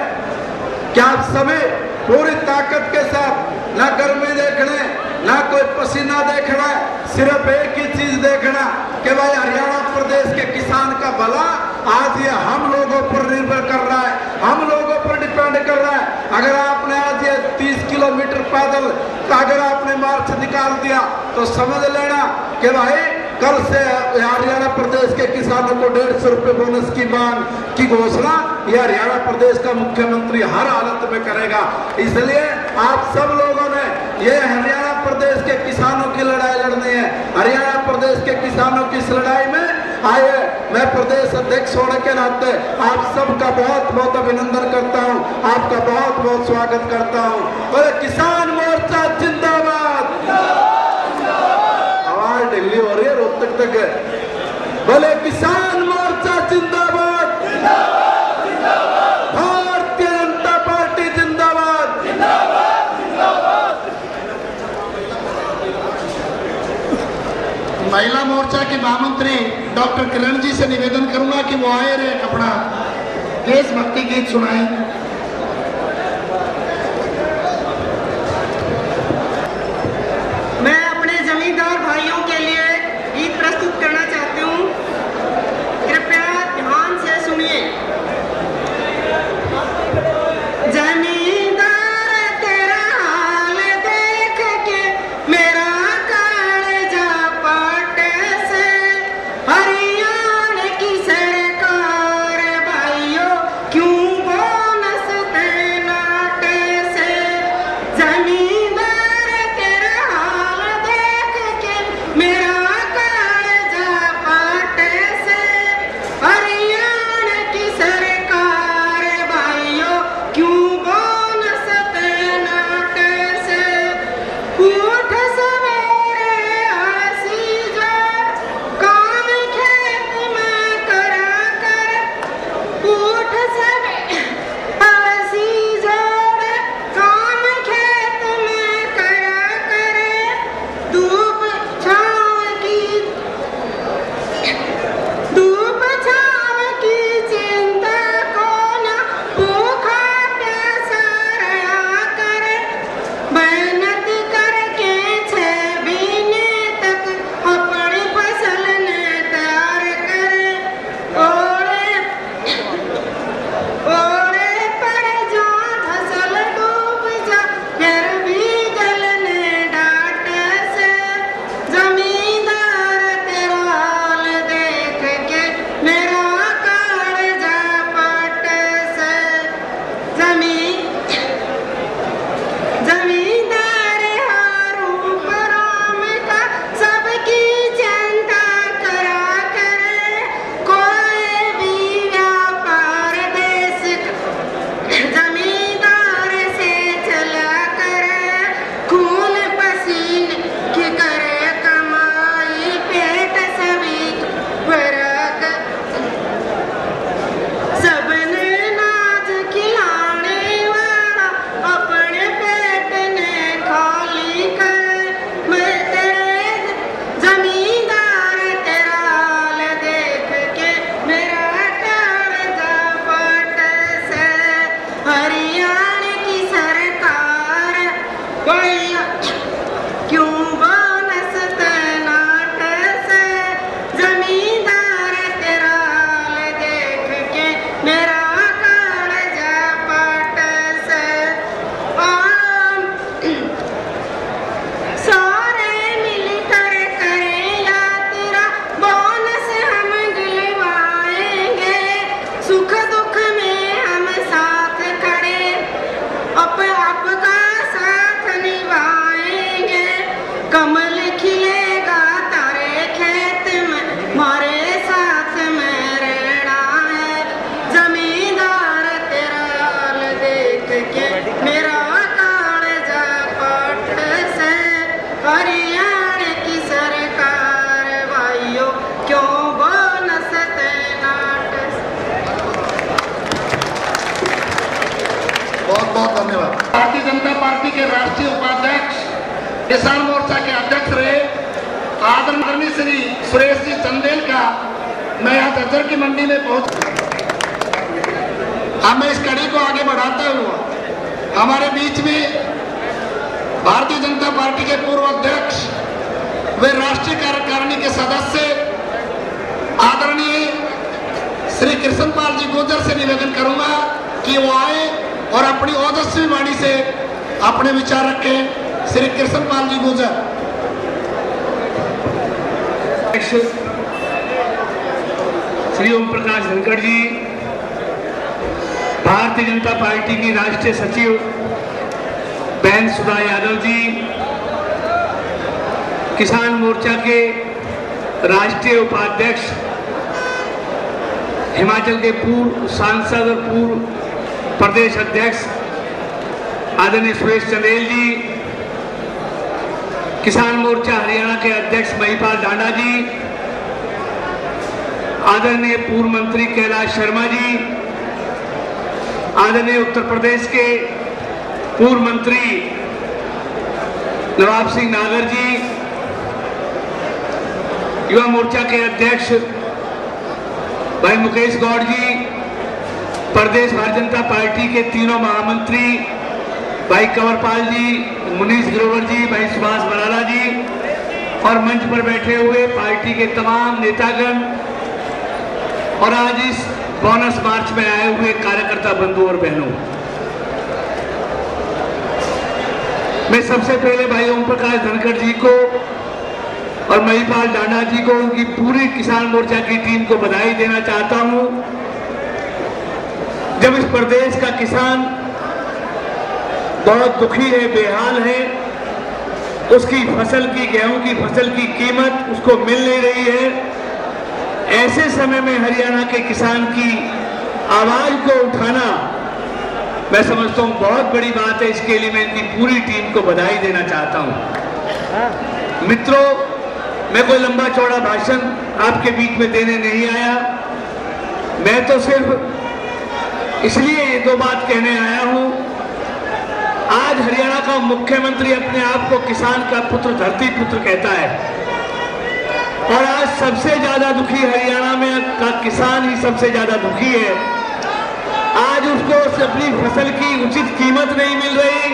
कि आप सभी पूरी ताकत के साथ, ना गर्मी देखने, ना कोई पसीना देखना, सिर्फ एक ही चीज देखना कि भाई हरियाणा प्रदेश के किसान का भला आज ये हम लोगों पर निर्भर कर रहा है, हम लोगों पर डिपेंड कर रहा है। अगर आपने आज ये 30 किलोमीटर पैदल अगर आपने मार्च निकाल दिया तो समझ लेना कि भाई कल से हरियाणा प्रदेश के किसानों को 150 रुपए बोनस की मांग की घोषणा यह हरियाणा प्रदेश का मुख्यमंत्री हर हालत में करेगा। इसलिए आप सब लोगों ने ये हरियाणा प्रदेश के किसानों की लड़ाई लड़नी है। हरियाणा प्रदेश के किसानों की इस लड़ाई में आइए मैं प्रदेश अध्यक्ष होने के नाते आप सबका बहुत बहुत अभिनंदन करता हूं, आपका बहुत बहुत स्वागत करता हूं। बोले किसान मोर्चा जिंदाबाद। आवाज ढिल्ली हो रही है, रोहतक तक है। बोले किसान मोर्चा जिंदाबाद, भारतीय जनता पार्टी जिंदाबाद।
महिला मोर्चा के महामंत्री डॉक्टर किरण जी से निवेदन करूंगा कि वो आए रे अपना देशभक्ति गीत सुनाएं।
मैं अपने जमींदार भाइयों के लिए गीत प्रस्तुत करना चाहती हूँ, कृपया ध्यान से सुनिए। जमींदार तेरा हाल देख के मेरा कालजा पाटे से, हरियाणा की सरकार भाइयों क्यों बोनस देनाटे से। जमींदार तेरा हाल देख के मेरा कालजा पाटे से, हरियाणा की सरकार भाइयों क्यों बोनस देनाटे से। उठ सवेरे हंसी जोर काम खेत में करा कर, उठ सवेरे हंसी जोर काम खेत में करा कर, धूप छाँव की चिंता को ना भूखा प्यासा रहा कर। मेहनत करके 6 महीने तक अपनी फसल ने तैयार करे। ओरे पर जो फसल डूब जा फिर भी जलने डाटे से। जमींदार तेरा हाल देख के मेरा कालजा पाटे से। जमींदार हारू राम का सबकी चिंता करा करे, कोई भी व्यापार देश जमींदार से चला करे। खून पसीने की करे कमाई, पेट सभी वर्ग सबने नाच खिलाने वाला अपने पेट ने खाली कर। मैं तेरे जमींदार तेरा हाल देख के मेरा कालजा पाटे से। हरियाणा की सरकार भैया क्यों बोनस देनाटे से। जमींदार तेरा हाल देख के मेरा कालजा पाटे से। सारे मिलकर करें यात्रा, बोनस हम दिलवाएंगे। सुख दुख में हम साथ खड़े, आपका साथ निभाएंगे। कमल खिलेगा तारे खेत में, मारे साथ में रहना है। जमींदार तेरा हाल देख के मेरा कालजा पाटे से। हरियाणा की सरकार भाइयों क्यों बोनस देनाटे से।
बहुत बहुत धन्यवाद। भारतीय जनता पार्टी के राष्ट्रीय उपाध्यक्ष, किसान मोर्चा के अध्यक्ष रहे आदरणीय श्री सुरेश जी चंदेल का मैं यहाँ झज्जर की मंडी में पहुंच। अब मैं इस कड़ी को आगे बढ़ाता हुआ हमारे बीच में भारतीय जनता पार्टी के पूर्व अध्यक्ष वे राष्ट्रीय कार्यकारिणी के सदस्य आदरणीय श्री कृष्णपाल जी गुर्जर से निवेदन करूंगा कि वो आए और अपनी ओजस्वी वाणी से अपने विचार रखें। श्री कृष्णपाल जी गुर्जर।
श्री ओम प्रकाश धनखड़ जी, भारतीय जनता पार्टी की राष्ट्रीय सचिव बहन सुधा यादव जी, किसान मोर्चा के राष्ट्रीय उपाध्यक्ष हिमाचल के पूर्व सांसद और पूर्व प्रदेश अध्यक्ष आदरणीय सुरेश चंदेल जी, किसान मोर्चा हरियाणा के अध्यक्ष महिपाल डांडा जी, आदरणीय पूर्व मंत्री कैलाश शर्मा जी, आदरणीय उत्तर प्रदेश के पूर्व मंत्री नवाब सिंह नागर जी, युवा मोर्चा के अध्यक्ष भाई मुकेश गौड़ जी, प्रदेश भारतीय जनता पार्टी के तीनों महामंत्री भाई कंवरपाल जी, मुनीष ग्रोवर जी, भाई सुभाष बराला जी और मंच पर बैठे हुए पार्टी के तमाम नेतागण और आज इस बोनस मार्च में आए हुए कार्यकर्ता बंधु और बहनों, मैं सबसे पहले भाई ओम प्रकाश धनखड़ जी को और महिपाल डांडा जी को, उनकी पूरी किसान मोर्चा की टीम को बधाई देना चाहता हूं। जब इस प्रदेश का किसान बहुत दुखी है, बेहाल है, उसकी फसल की, गेहूं की फसल की कीमत उसको मिल नहीं रही है, ऐसे समय में हरियाणा के किसान की आवाज को उठाना मैं समझता हूं बहुत बड़ी बात है। इसके लिए मैं इनकी पूरी टीम को बधाई देना चाहता हूं। मित्रों, मैं कोई लंबा चौड़ा भाषण आपके बीच में देने नहीं आया, मैं तो सिर्फ इसलिए ये दो बात कहने आया हूं। आज हरियाणा का मुख्यमंत्री अपने आप को किसान का पुत्र, धरती पुत्र कहता है और आज सबसे ज्यादा दुखी हरियाणा में का किसान ही सबसे ज्यादा दुखी है। आज उसको अपनी फसल की उचित कीमत नहीं मिल रही,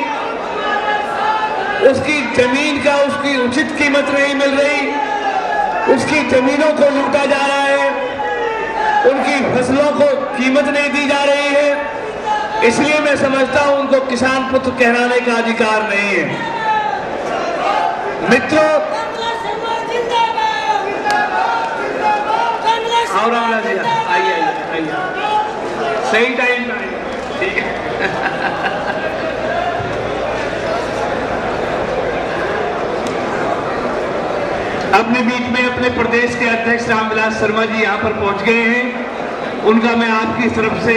उसकी जमीन का उसकी उचित कीमत नहीं मिल रही, उसकी जमीनों को लूटा जा रहा है, उनकी फसलों को कीमत नहीं दी जा रही है। इसलिए मैं समझता हूं उनको किसान पुत्र कहलाने का अधिकार नहीं है। मित्रों, और आइए आइए आइए, सही टाइम पे आइए, ठीक है। अपने बीच में अपने प्रदेश के अध्यक्ष रामविलास शर्मा जी यहां पर पहुंच गए हैं, उनका मैं आपकी तरफ से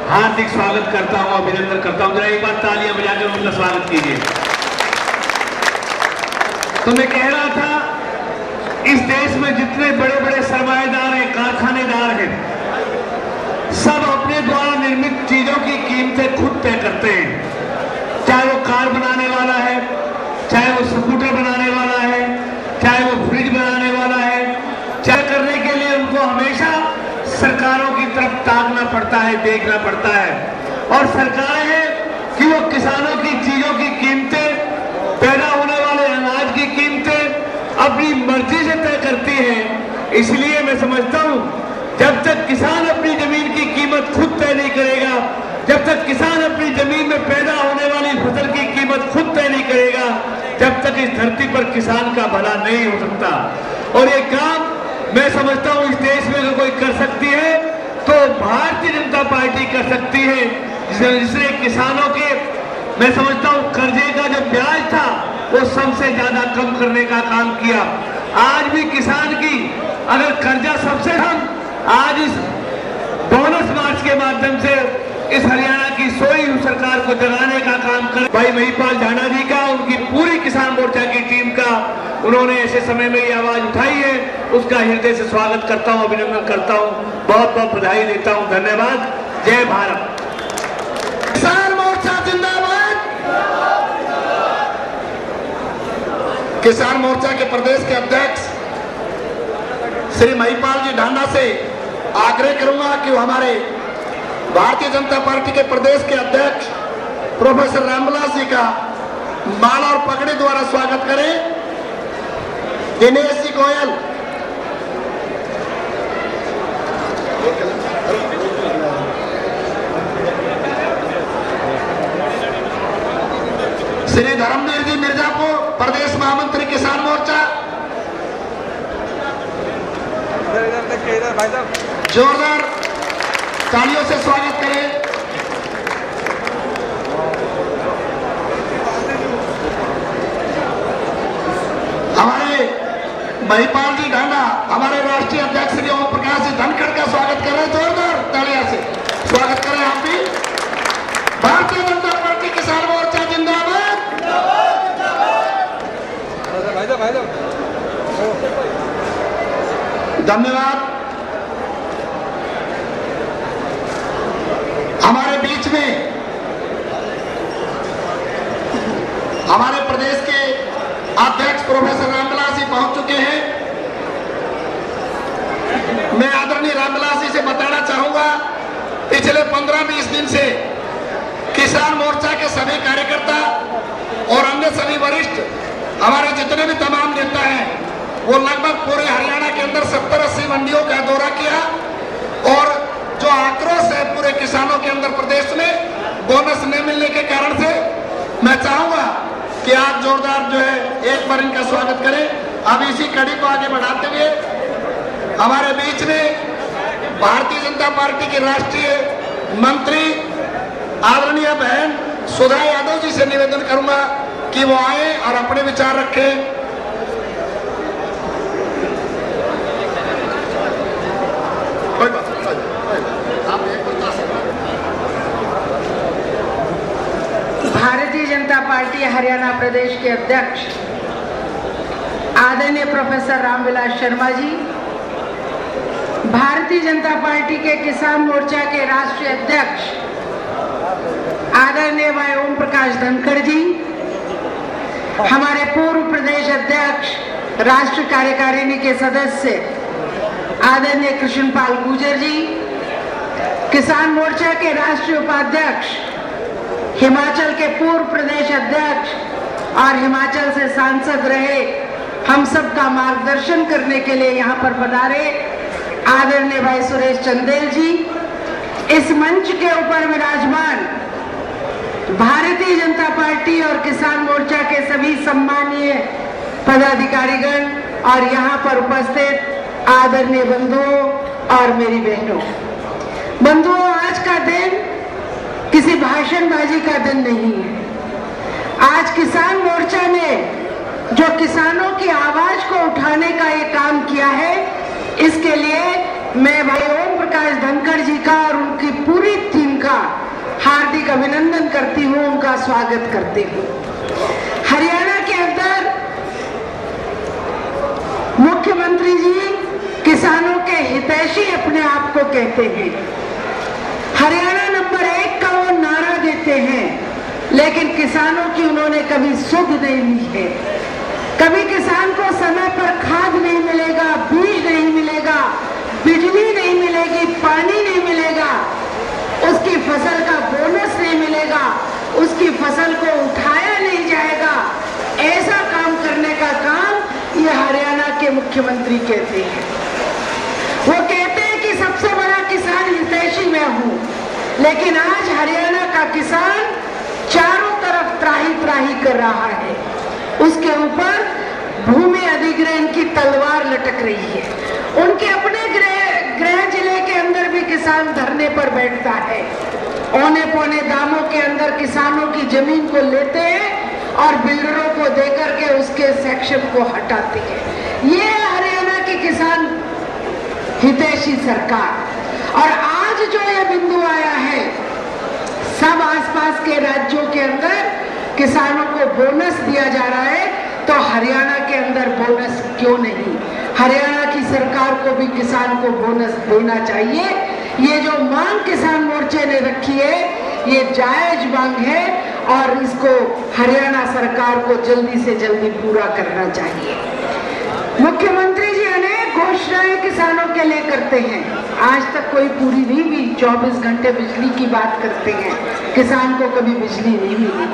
हार्दिक स्वागत करता हूं, अभिनंदन करता हूं। जरा एक बार तालियां बजाकर उनका स्वागत कीजिए। तो मैं कह रहा था, इस देश में जितने बड़े बड़े सरमाएदार हैं, कारखानेदार हैं, सब अपने द्वारा निर्मित चीजों की कीमतें खुद तय करते हैं। चाहे वो कार बनाने वाला है, चाहे वो स्कूटर बनाने वाला है, चाहे वो फ्रिज बनाने वाला है, चाहे करने के लिए उनको हमेशा सरकारों की तरफ ताकना पड़ता है, देखना पड़ता है। और सरकारें हैं कि वो किसानों की चीजों की कीमतें, पैदा होने वाले अनाज की कीमतें अपनी मर्जी से तय करती हैं। इसलिए मैं समझता हूं जब तक किसान अपनी जमीन की कीमत खुद तय नहीं करेगा, जब तक किसान अपनी जमीन में पैदा होने वाली फसल की कीमत खुद तय नहीं करेगा, जब तक इस धरती पर किसान का भला नहीं हो सकता। और ये काम मैं समझता हूं इस देश में अगर कोई कर सकती है तो भारतीय जनता पार्टी कर सकती है, जिसने किसानों के, मैं समझता हूं कर्जे का जो ब्याज था वो सबसे ज्यादा कम करने का काम किया। आज भी किसान की अगर कर्जा सबसे कम, आज इस बोनस मार्च के माध्यम से इस हरियाणा की सोई हुई सरकार को जगाने का काम कर भाई महिपाल डांडा जी का, उनकी पूरी किसान मोर्चा की टीम का, उन्होंने ऐसे समय में ये आवाज उठाई है, उसका हृदय से स्वागत करता हूं, अभिनंदन करता हूं, बहुत बहुत बधाई देता हूं। धन्यवाद। जय भारत।
किसान मोर्चा जिंदाबाद। किसान मोर्चा के प्रदेश के अध्यक्ष श्री महिपाल जी डांडा से आग्रह करूंगा कि वो हमारे भारतीय जनता पार्टी के प्रदेश के अध्यक्ष प्रोफेसर रामविलास जी का माला और पगड़ी द्वारा स्वागत करें। दिनेश जी गोयल, श्री धर्मवीर जी मिर्जापुर, प्रदेश महामंत्री किसान मोर्चा, जोरदार तालियों से स्वागत करें। हमारे महिपाल जी ढांडा हमारे राष्ट्रीय अध्यक्ष श्री ओम प्रकाश जी धनखड़ का स्वागत करें, जोरदार तालियां से स्वागत करें आप भी। भारतीय जनता पार्टी किसान मोर्चा जिंदाबाद। धन्यवाद। हमारे बीच में हमारे प्रदेश के अध्यक्ष प्रोफेसर रामविलास जी पहुंच चुके हैं। मैं आदरणीय रामविलास जी से बताना चाहूंगा, पिछले 15-20 दिन से किसान मोर्चा के सभी कार्यकर्ता और अन्य सभी वरिष्ठ हमारे जितने भी तमाम नेता हैं वो लगभग पूरे हरियाणा के अंदर 70-80 मंडियों का दौरा किया और जो आक्रोश है पूरे किसानों के अंदर प्रदेश में बोनस नहीं मिलने के कारण से, मैं चाहूंगा कि आप जोरदार जो है एक बार इनका स्वागत करें। अब इसी कड़ी को आगे बढ़ाते हुए हमारे बीच में भारतीय जनता पार्टी के राष्ट्रीय मंत्री आदरणीय बहन सुधा यादव जी से निवेदन करूंगा कि वो आए और अपने विचार रखें।
भारतीय जनता पार्टी हरियाणा प्रदेश के अध्यक्ष आदरणीय प्रोफेसर रामविलास शर्मा जी, भारतीय जनता पार्टी के किसान मोर्चा के राष्ट्रीय अध्यक्ष आदरणीय भाई ओम प्रकाश धनखड़ जी, हमारे पूर्व प्रदेश अध्यक्ष राष्ट्रीय कार्यकारिणी के सदस्य आदरणीय कृष्णपाल गुर्जर जी, किसान मोर्चा के राष्ट्रीय उपाध्यक्ष हिमाचल के पूर्व प्रदेश अध्यक्ष और हिमाचल से सांसद रहे, हम सब का मार्गदर्शन करने के लिए यहाँ पर पधारे आदरणीय भाई सुरेश चंदेल जी, इस मंच के ऊपर विराजमान भारतीय जनता पार्टी और किसान मोर्चा के सभी सम्मानीय पदाधिकारीगण और यहाँ पर उपस्थित आदरणीय बंधुओं और मेरी बहनों। बंधुओं, आज का दिन किसी भाषणबाजी का दिन नहीं है। आज किसान मोर्चा ने जो किसानों की आवाज को उठाने का ये काम किया है, इसके लिए मैं भाई ओम प्रकाश धनखड़ जी का और उनकी पूरी टीम का हार्दिक अभिनंदन करती हूँ, उनका स्वागत करती हूँ। हरियाणा के अंदर मुख्यमंत्री जी किसानों के हितैषी अपने आप को कहते हैं, हरियाणा नंबर 1 का वो नारा देते हैं, लेकिन किसानों की उन्होंने कभी सुध नहीं ली है। कभी किसान को समय पर खाद नहीं मिलेगा, बीज नहीं मिलेगा, बिजली नहीं मिलेगी, पानी नहीं मिलेगा, उसकी फसल का बोनस नहीं मिलेगा, उसकी फसल को उठाया नहीं जाएगा, ऐसा काम करने का काम ये हरियाणा के मुख्यमंत्री कहते हैं। वो कहते हैं कि सबसे बड़ा किसान हितैषी मैं हूँ, लेकिन आज हरियाणा का किसान चारों तरफ त्राही त्राही कर रहा है, उसके ऊपर भूमि अधिग्रहण की तलवार लटक रही है। उनके अपने गृह जिले के अंदर भी किसान धरने पर बैठता है, औने पौने दामों के अंदर किसानों की जमीन को लेते हैं और बिल्डरों को देकर के उसके सेक्शन को हटाते हैं। ये हरियाणा की किसान हितैषी सरकार। और आज जो ये बिंदु आया है, सब आसपास के राज्यों के अंदर किसानों को बोनस दिया जा रहा है, तो हरियाणा के अंदर बोनस क्यों नहीं? हरियाणा की सरकार को भी किसान को बोनस देना चाहिए। ये जो मांग किसान मोर्चे ने रखी है, ये जायज मांग है और इसको हरियाणा सरकार को जल्दी से जल्दी पूरा करना चाहिए। मुख्यमंत्री जी अनेक घोषणाएं किसानों के लिए करते हैं, आज तक कोई पूरी नहीं हुई। 24 घंटे बिजली की बात करते हैं, किसान को कभी बिजली नहीं मिली।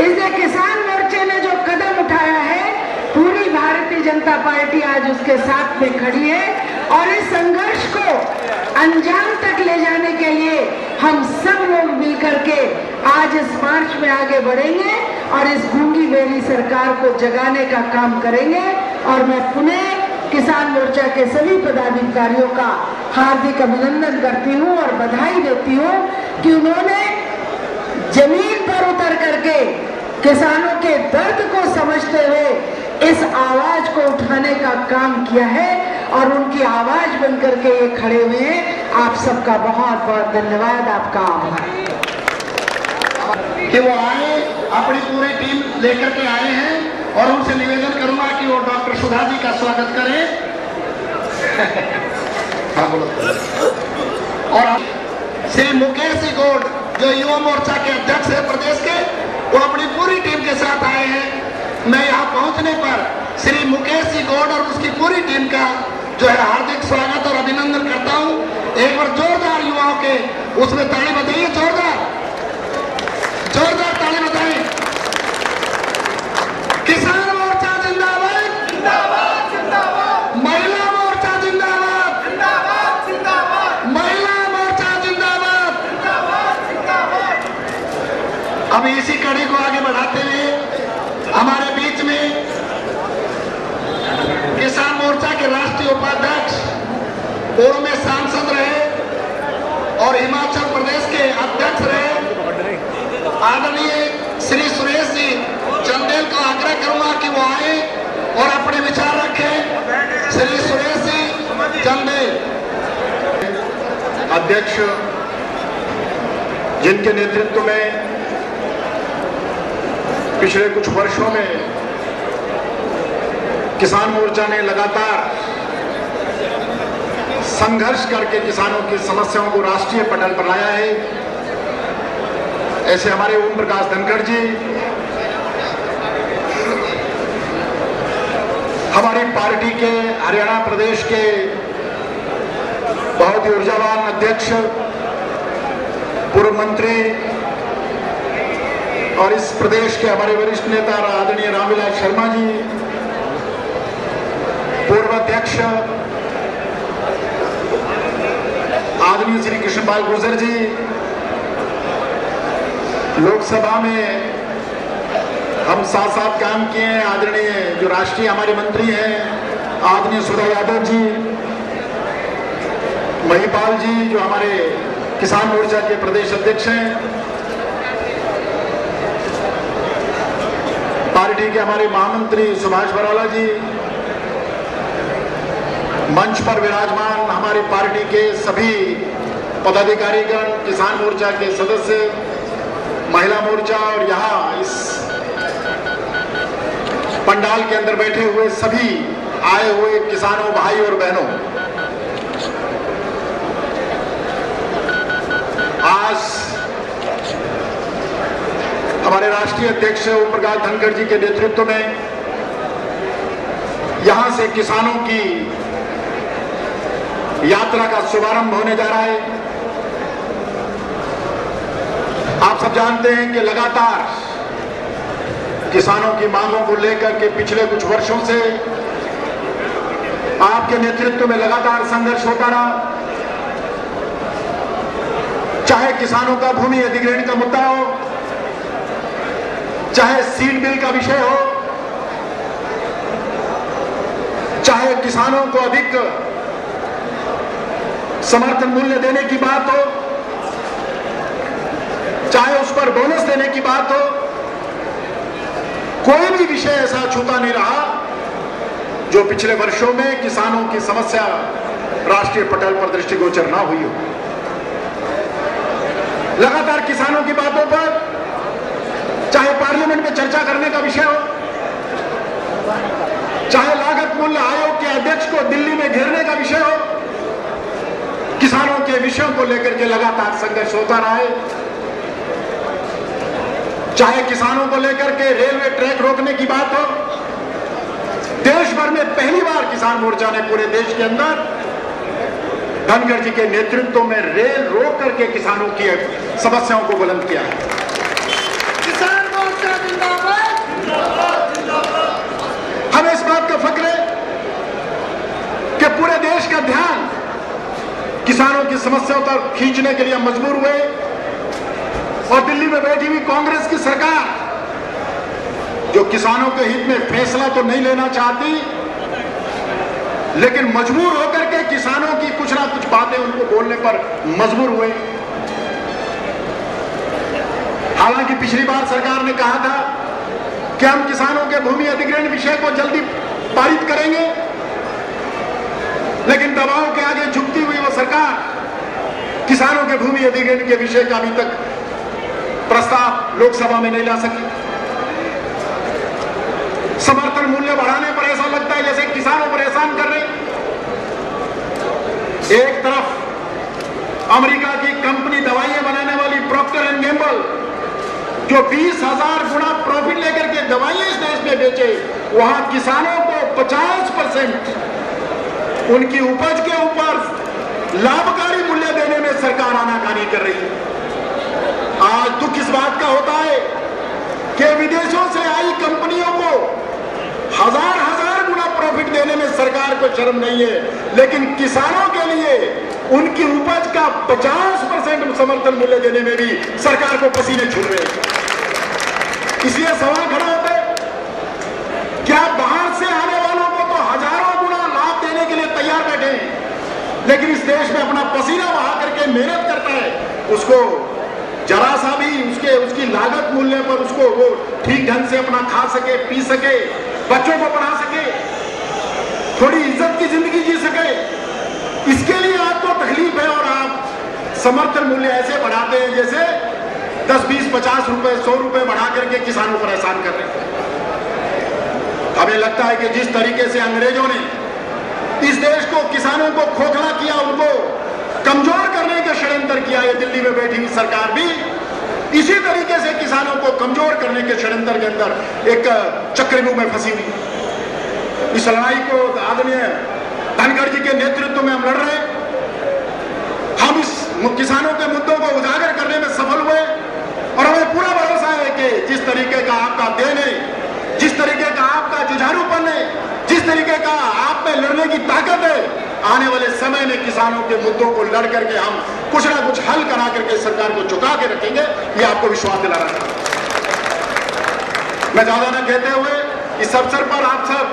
इसलिए किसान मोर्चे ने जो कदम उठाया है, पूरी भारतीय जनता पार्टी आज उसके साथ में खड़ी है और इस संघर्ष को अंजाम तक ले जाने के लिए हम सब लोग मिलकर के आज इस मार्च में आगे बढ़ेंगे और इस गूंगी बेरी सरकार को जगाने का काम करेंगे। और मैं पुनः किसान मोर्चा के सभी पदाधिकारियों का हार्दिक अभिनंदन करती हूँ और बधाई देती हूँ कि उन्होंने जमीन पर उतर करके किसानों के दर्द को समझते हुए इस इस आवाज को उठाने का काम किया है और उनकी आवाज बनकर के ये खड़े हुए हैं। आप सबका बहुत बहुत धन्यवाद, आपका आभार
कि वो आए, अपनी पूरी टीम लेकर के आए हैं और उनसे निवेदन करूंगा कि वो डॉक्टर सुधा जी का स्वागत करें। हाँ बोलो। और श्री मुकेश गौड़ जो युवा मोर्चा के अध्यक्ष है प्रदेश के, वो अपनी पूरी टीम के साथ आए हैं। मैं यहाँ पहुंचने पर श्री मुकेश गौड़ और उसकी पूरी टीम का जो है हार्दिक स्वागत और अभिनंदन करता हूँ। एक बार जोरदार युवाओं के उसमें ताली बजाइए, जोरदार जोरदार ताली बजाइए। किसान मोर्चा जिंदाबाद, जिंदाबाद जिंदाबाद। महिला मोर्चा जिंदाबाद, जिंदाबाद जिंदाबाद। महिला मोर्चा जिंदाबाद, जिंदाबाद जिंदाबाद। अब इसी कड़ी को आगे बढ़ाते हुए हमारे बीच में किसान मोर्चा के राष्ट्रीय उपाध्यक्ष, पूर्व में सांसद रहे और हिमाचल प्रदेश के अध्यक्ष रहे, आदरणीय श्री सुरेश जी चंदेल को आग्रह करूंगा कि वो आए और अपने विचार रखें। श्री सुरेश जी चंदेल
अध्यक्ष, जिनके नेतृत्व में पिछले कुछ वर्षों में किसान मोर्चा ने लगातार संघर्ष करके किसानों की समस्याओं को राष्ट्रीय पटल पर लाया है, ऐसे हमारे ओम प्रकाश धनखड़ जी, हमारी पार्टी के हरियाणा प्रदेश के बहुत ही ऊर्जावान अध्यक्ष, पूर्व मंत्री और इस प्रदेश के हमारे वरिष्ठ नेता आदरणीय रामविलास शर्मा जी, पूर्व अध्यक्ष आदरणीय श्री कृष्णपाल गुर्जर जी, लोकसभा में हम साथ साथ काम किए हैं, आदरणीय जो राष्ट्रीय हमारे मंत्री हैं आदरणीय सुधा यादव जी, महिपाल जी जो हमारे किसान मोर्चा के प्रदेश अध्यक्ष हैं, पार्टी के हमारे महामंत्री सुभाष बराला जी, मंच पर विराजमान हमारी पार्टी के सभी पदाधिकारीगण, किसान मोर्चा के सदस्य, महिला मोर्चा और यहाँ इस पंडाल के अंदर बैठे हुए सभी आए हुए किसानों भाई और बहनों, आज हमारे राष्ट्रीय अध्यक्ष ओम प्रकाश धनखड़ जी के नेतृत्व में यहां से किसानों की यात्रा का शुभारंभ होने जा रहा है। आप सब जानते हैं कि लगातार किसानों की मांगों को लेकर के पिछले कुछ वर्षों से आपके नेतृत्व में लगातार संघर्ष होता रहा, चाहे किसानों का भूमि अधिग्रहण का मुद्दा हो, चाहे सीड बिल का विषय हो, चाहे किसानों को अधिक समर्थन मूल्य देने की बात हो, चाहे उस पर बोनस देने की बात हो, कोई भी विषय ऐसा छूता नहीं रहा जो पिछले वर्षों में किसानों की समस्या राष्ट्रीय पटल पर दृष्टिगोचर ना हुई हो। लगातार किसानों की बातों पर चाहे पार्लियामेंट में चर्चा करने का विषय हो, चाहे लागत मूल्य आयोग के अध्यक्ष को दिल्ली में घेरने का विषय हो, किसानों के विषयों को लेकर के लगातार संघर्ष होता रहा है। चाहे किसानों को लेकर के रेलवे ट्रैक रोकने की बात हो, देश भर में पहली बार किसान मोर्चा ने पूरे देश के अंदर धनखड़ जी के नेतृत्व में रेल रोक करके किसानों की समस्याओं को बुलंद किया है।
किसान मोर्चा जिंदाबाद, जिंदाबाद, जिंदाबाद।
हमें इस बात का फक्र है कि पूरे देश का ध्यान किसानों की समस्याओं तक खींचने के लिए मजबूर हुए और दिल्ली में बैठी हुई कांग्रेस की सरकार जो किसानों के हित में फैसला तो नहीं लेना चाहती, लेकिन मजबूर होकर के किसानों की कुछ ना कुछ बातें उनको बोलने पर मजबूर हुए। हालांकि पिछली बार सरकार ने कहा था कि हम किसानों के भूमि अधिग्रहण विषय को जल्दी करेंगे, लेकिन दबाव के आगे झुकती हुई वो सरकार किसानों के भूमि अधिग्रहण के विषय का अभी तक प्रस्ताव लोकसभा में नहीं ला सकी। समर्थन मूल्य बढ़ाने पर ऐसा लगता है जैसे किसानों पर एहसान कर रहे। एक तरफ अमेरिका की कंपनी दवाइयां बनाने वाली प्रॉक्टर एंड गैम्बल जो 20,000 गुना प्रॉफिट लेकर के दवाइयां इस देश में बेचे, वहां किसानों को 50% उनकी उपज के ऊपर लाभकारी मूल्य देने में सरकार आनाकानी कर रही है। आज दुख इस बात का होता है कि विदेशों से आई कंपनियों को हजार गुना प्रॉफिट देने में सरकार को शर्म नहीं है, लेकिन किसानों के लिए उनकी उपज का 50% समर्थन मूल्य देने में भी सरकार को पसीने छूट रहे हैं। इसलिए सवाल खड़ा होता है, क्या बाहर से आने वालों को तो हजारों गुना लाभ देने के लिए तैयार बैठे हैं, लेकिन इस देश में अपना पसीना बहा करके मेहनत करता है, उसको जरा सा भी उसकी लागत मूल्य पर उसको वो ठीक ढंग से अपना खा सके, पी सके, बच्चों को पढ़ा सके, थोड़ी इज्जत की जिंदगी जी सके, इसके लिए आपको तकलीफ है और आप समर्थन मूल्य ऐसे बढ़ाते हैं जैसे 10, 20, 50 रुपए, 100 रुपए बढ़ा करके किसानों पर एहसान कर रहे हैं। हमें लगता है कि जिस तरीके से अंग्रेजों ने इस देश को, किसानों को खोखला किया, उनको कमजोर करने का षड्यंत्र किया, ये दिल्ली में बैठी हुई सरकार भी इसी तरीके से किसानों को कमजोर करने के षड्यंत्र के अंदर एक चक्रव्यूह में फंसी हुई। इस लड़ाई को आदरणीय धनखड़ जी के नेतृत्व में हम लड़ रहे हैं। हम इस किसानों के मुद्दों को उजागर करने में सफल हुए और हमें पूरा भरोसा है कि जिस तरीके का आपका देन है, जिस तरीके का आपका जुझारूपन है, जिस तरीके का आप में लड़ने की ताकत है, आने वाले समय में किसानों के मुद्दों को लड़ करके हम कुछ ना कुछ हल करा करके सरकार को झुका के रखेंगे, ये आपको विश्वास दिला रहा था। मैं ज्यादा न कहते हुए इस अवसर पर आप सब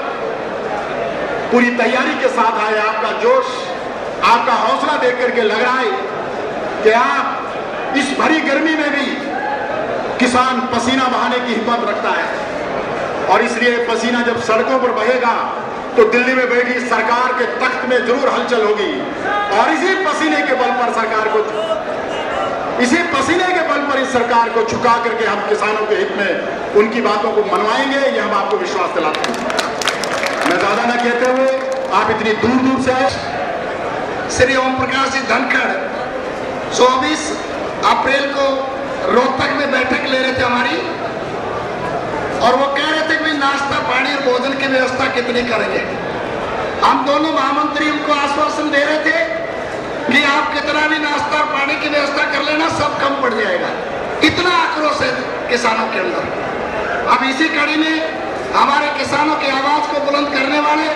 पूरी तैयारी के साथ आए। आपका जोश, आपका हौसला देख करके लग रहा है कि आप इस भरी गर्मी में भी किसान पसीना बहाने की हिम्मत रखता है और इसलिए पसीना जब सड़कों पर बहेगा तो दिल्ली में बैठी सरकार के तख्त में जरूर हलचल होगी और इसी पसीने के बल पर इस सरकार को झुका करके हम किसानों के हित में उनकी बातों को मनवाएंगे, ये हम आपको विश्वास दिलाते हैं। मैं ज्यादा न कहते हुए आप इतनी दूर दूर से आए।
श्री ओम प्रकाश जी धनखड़ 24 अप्रैल को रोहतक में बैठक ले रहे थे हमारी, और वो कह रहे थे कि नाश्ता पानी और भोजन की व्यवस्था कितनी करेंगे। हम दोनों महामंत्री उनको आश्वासन दे रहे थे कि आप कितना भी नाश्ता और पानी की व्यवस्था कर लेना, सब कम पड़ जाएगा। इतना आक्रोश है किसानों के अंदर। अब इसी कड़ी में हमारे किसानों की आवाज को बुलंद करने वाले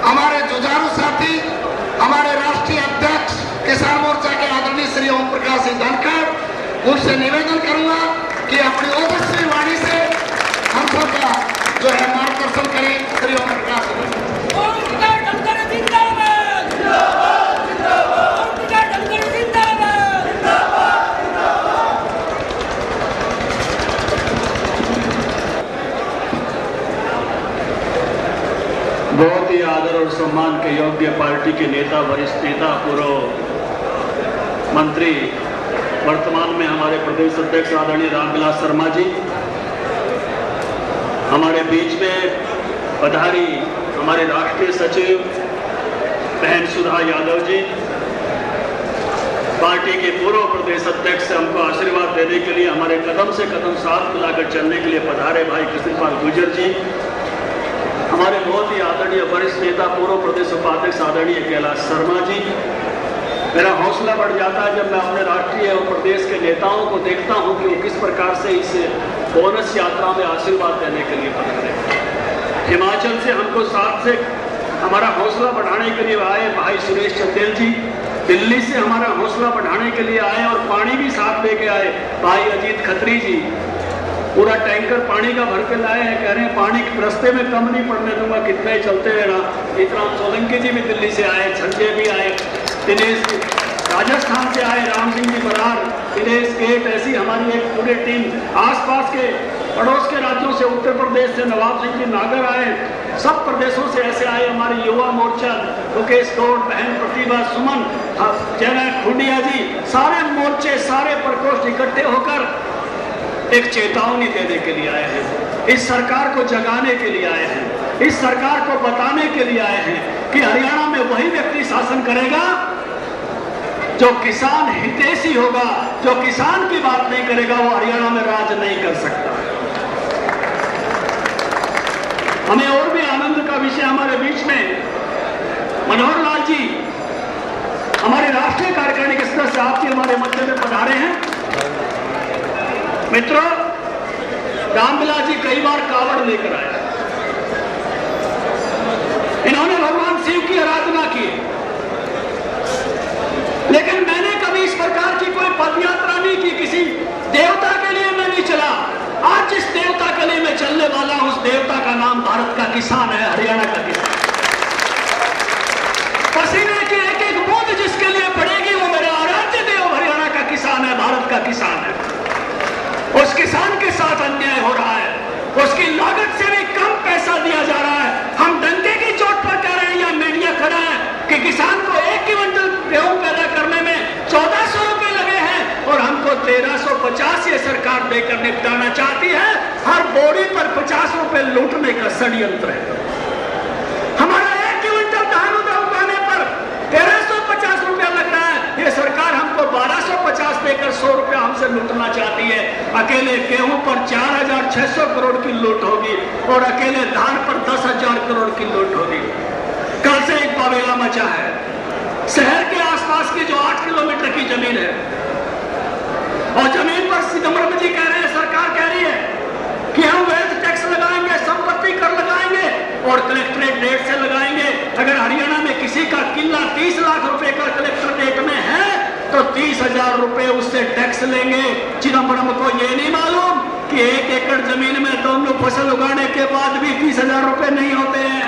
हमारे जुझारू साथी, हमारे राष्ट्रीय अध्यक्ष किसान मोर्चा के आदरणीय श्री ओम प्रकाश जी धनखड़, उनसे निवेदन करूंगा कि अपनी ओजस्वी वाणी से हम सबका जो है मार्गदर्शन करें। श्री ओम प्रकाश
बहुत ही आदर और सम्मान के योग्य पार्टी के नेता, वरिष्ठ नेता, पूर्व मंत्री, वर्तमान में हमारे प्रदेश अध्यक्ष आदरणीय रामविलास शर्मा जी, हमारे बीच में पधारी हमारे राष्ट्रीय सचिव बहन सुधा यादव जी, पार्टी के पूर्व प्रदेश अध्यक्ष हमको आशीर्वाद देने के लिए हमारे कदम से कदम साथ मिलाकर चलने के लिए पधारे भाई कृष्णपाल गुर्जर जी, हमारे बहुत ही आदरणीय वरिष्ठ नेता पूर्व प्रदेश उपाध्यक्ष आदरणीय कैलाश शर्मा जी। मेरा हौसला बढ़ जाता है जब मैं अपने राष्ट्रीय और प्रदेश के नेताओं को देखता हूं कि वो किस प्रकार से इस बोनस यात्रा में आशीर्वाद देने के लिए पधारे। हिमाचल से हमको साथ से हमारा हौसला बढ़ाने के लिए आए भाई सुरेश चंदेल जी, दिल्ली से हमारा हौसला बढ़ाने के लिए आए और पानी भी साथ लेके आए भाई अजीत खत्री जी, पूरा टैंकर पानी का भर के लाए हैं, कह रहे हैं पानी रास्ते में कम नहीं पड़ने दूंगा, कितना ही चलते रहना। इतराम सोलंकी जी भी दिल्ली से आए, संजय भी आए, दिनेश राजस्थान से आए, राम सिंह जी बरार, दिनेश गेट, ऐसी हमारी एक पूरी टीम आसपास के
पड़ोस के राज्यों से, उत्तर प्रदेश से नवाब सिंह जी नागर आए, सब प्रदेशों से ऐसे आए। हमारे युवा मोर्चा, मुकेश गौड़, बहन प्रतिभा, सुमन, जयनाथ खुंडिया जी, सारे मोर्चे, सारे प्रकोष्ठ इकट्ठे होकर एक चेतावनी देने के लिए आए हैं। इस सरकार को जगाने के लिए आए हैं। इस सरकार को बताने के लिए आए हैं कि हरियाणा में वही व्यक्ति शासन करेगा जो किसान हितैषी होगा। जो किसान की बात नहीं करेगा वो हरियाणा में राज नहीं कर सकता। हमें और भी आनंद का विषय, हमारे बीच में मनोहर लाल जी, हमारे राष्ट्रीय कार्यकारिणी के सदस्य, आप जी हमारे मध्य में पधारे हैं। मित्रों, रामविलास जी कई बार कावड़ लेकर आए, इन्होंने भगवान शिव की आराधना की, लेकिन मैंने कभी इस प्रकार की कोई पदयात्रा नहीं की। किसी देवता के लिए मैं नहीं चला। आज जिस देवता के लिए मैं चलने वाला हूं, उस देवता का नाम भारत का किसान है, हरियाणा का किसान। पसीने की एक एक बूंद जिसके लिए पड़ेगी वो मेरा आराध्य देव हरियाणा का किसान है, भारत का किसान है। उस किसान के साथ अन्याय हो रहा है, उसकी लागत से भी कम पैसा दिया जा रहा है। हम डंके की चोट पर कह रहे हैं, या मीडिया खड़ा है कि किसान को 1 क्विंटल गेहूं पैदा करने में 1400 रुपए लगे हैं और हमको 1350 ये सरकार देकर निपटाना चाहती है। हर बोरी पर 50 रुपए लूटने का षड्यंत्र है। हमारा 1 क्विंटल धान उगाने पर 1350 रुपया लग रहा है। ये सरकार हमको 1250 देकर 100 रुपया हमसे लूटना चाहती है। अकेले गेहूं पर 4600 करोड़ की लूट होगी और अकेले धान पर 10,000 करोड़ की लूट होगी। कल से एक बावेला मचा है। शहर के आसपास की जो 8 किलोमीटर की जमीन है, और जमीन पर सिदम्बरम जी कह रहे हैं, सरकार कह रही है कि हम वेल्थ टैक्स लगाएंगे, संपत्ति कर लगाएंगे और कलेक्ट्रेट रेट से लगाएंगे। अगर हरियाणा में किसी का किला 30 लाख रुपए का कलेक्टर रेट में है तो 30,000 रुपए उससे टैक्स लेंगे। चिदम्बरम को ये नहीं मालूम कि 1 एकड़ जमीन में दोनों फसल उगाने के बाद भी 30,000 रुपए नहीं होते हैं।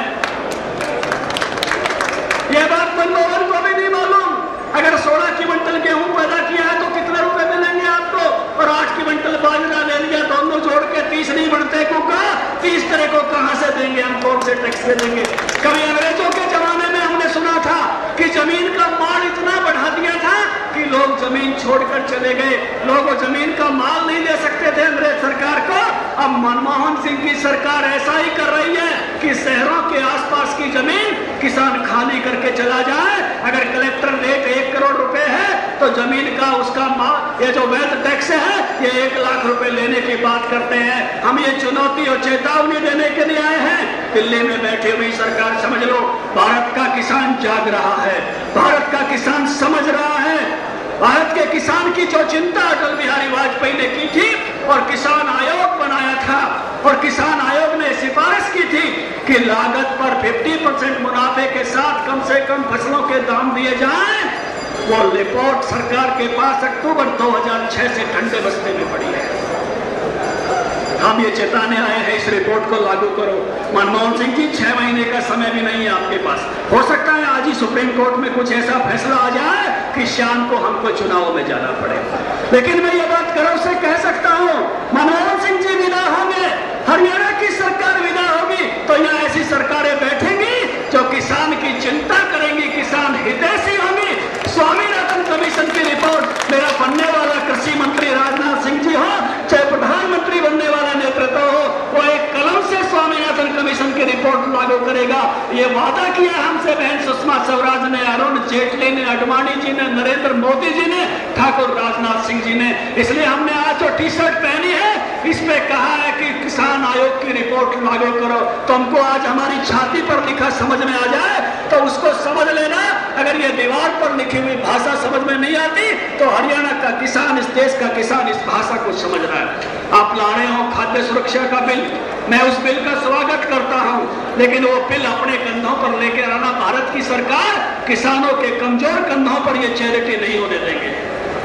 यह बात मनमोहन को भी नहीं मालूम। अगर 16 क्विंटल गेहूं पैदा किया है तो कितने रुपए मिलेंगे आपको, और 8 क्विंटल बाजरा ले लिया, दोनों जोड़ के 30 नहीं बढ़ते को कहा, 30 तरह को कहां से देंगे हम, कौन से टैक्स से देंगे। कभी अंग्रेजों के जमाने में हमने सुना था कि जमीन का माल इतना बढ़ा दिया था कि लोग जमीन छोड़कर चले गए। लोग जमीन का माल नहीं ले सकते थे अंग्रेज सरकार को। अब मनमोहन सिंह की सरकार ऐसा ही कर रही है कि शहरों के आसपास की जमीन किसान खाली करके चला जाए। अगर कलेक्टर रेट 1 करोड़ रुपए है तो जमीन का उसका माल, ये जो वेल्थ टैक्स है, ये 1 लाख रुपए लेने की बात करते हैं। हम ये चुनौती और चेतावनी देने के लिए आए हैं। दिल्ली में बैठी हुई सरकार, समझ लो भारत का किसान जाग रहा है, भारत का किसान समझ रहा है। भारत के किसान की जो चिंता अटल बिहारी वाजपेयी ने की थी और किसान आयोग बनाया था, और किसान आयोग ने सिफारिश की थी कि लागत पर 50% मुनाफे के साथ कम से कम फसलों के दाम दिए जाएं, वो रिपोर्ट सरकार के पास अक्टूबर 2006 से ठंडे बस्ते में पड़ी है। हम ये चेताने आए हैं, इस रिपोर्ट को लागू करो। मनमोहन सिंह जी, 6 महीने का समय भी नहीं है आपके पास। हो सकता है आज ही सुप्रीम कोर्ट में कुछ ऐसा फैसला आ जाए कि शाम को हमको चुनाव में जाना पड़े, लेकिन मैं ये बात गर्व से कह सकता हूँ, मनमोहन सिंह जी विदा होंगे, हरियाणा की सरकार विदा होगी तो यहाँ ऐसी सरकारें बैठेंगी जो किसान की चिंता करेंगी, किसान हितैषी होंगी। स्वामीनाथन कमीशन की रिपोर्ट मेरा बनने वाला कृषि मंत्री राजनाथ सिंह जी हो, चाहे प्रधानमंत्री बनने वाला नेतृत्व हो, वो एक कलम से स्वामीनाथन कमीशन की रिपोर्ट लागू करेगा। ये वादा किया हमसे बहन सुषमा स्वराज ने, अरुण जेटली ने, अडवाणी जी ने, नरेंद्र मोदी जी ने, ठाकुर राजनाथ सिंह जी ने। इसलिए हमने आज जो टी-शर्ट पहनी है इसमें कहा है कि किसान आयोग की रिपोर्ट लागू करो। तो हमको आज हमारी छाती पर लिखा समझ में आ जाए तो उसको समझ लेना। अगर ये दीवार पर लिखी हुई भाषा समझ में नहीं आती तो हरियाणा का किसान, इस देश का किसान इस भाषा को समझ रहा है। आप ला रहे हो खाद्य सुरक्षा का बिल, मैं उस बिल का स्वागत करता हूं, लेकिन वो बिल अपने कंधों पर लेकर आना भारत की सरकार किसानों के कमजोर कंधों पर ये चैरिटी नहीं होने देंगे।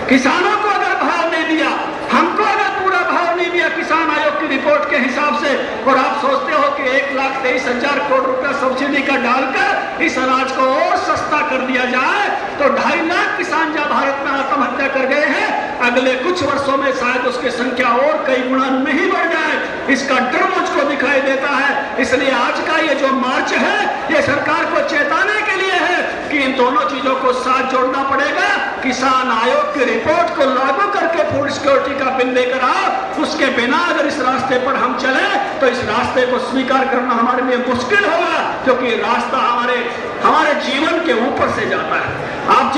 किसानों को अगर भाव नहीं दिया, हमको अगर पूरा भाव नहीं दिया किसान आयोग की रिपोर्ट के हिसाब से, और आप सोचते हो कि 1,23,000 करोड़ रुपया सब्सिडी का डालकर इस अनाज को और सस्ता कर दिया जाए तो 2.5 लाख किसान जब भारत में आत्महत्या कर गए हैं, अगले कुछ वर्षों में शायद उसकी संख्या और कई गुना नहीं बढ़ जाए। इसका डर मुझको दिखाई देता है। इसलिए आज का ये जो मार्च है ये सरकार को चेताने के लिए है कि इन दोनों चीजों को साथ जोड़ना पड़ेगा। किसान आयोग की रिपोर्ट को लागू करके फूड सिक्योरिटी का बिल लेकर आओ, उसके बिना अगर इस रास्ते पर हम चले तो इस रास्ते को स्वीकार करना हमारे लिए मुश्किल होगा, क्योंकि रास्ता हमारे जीवन के ऊपर से जाता है। आप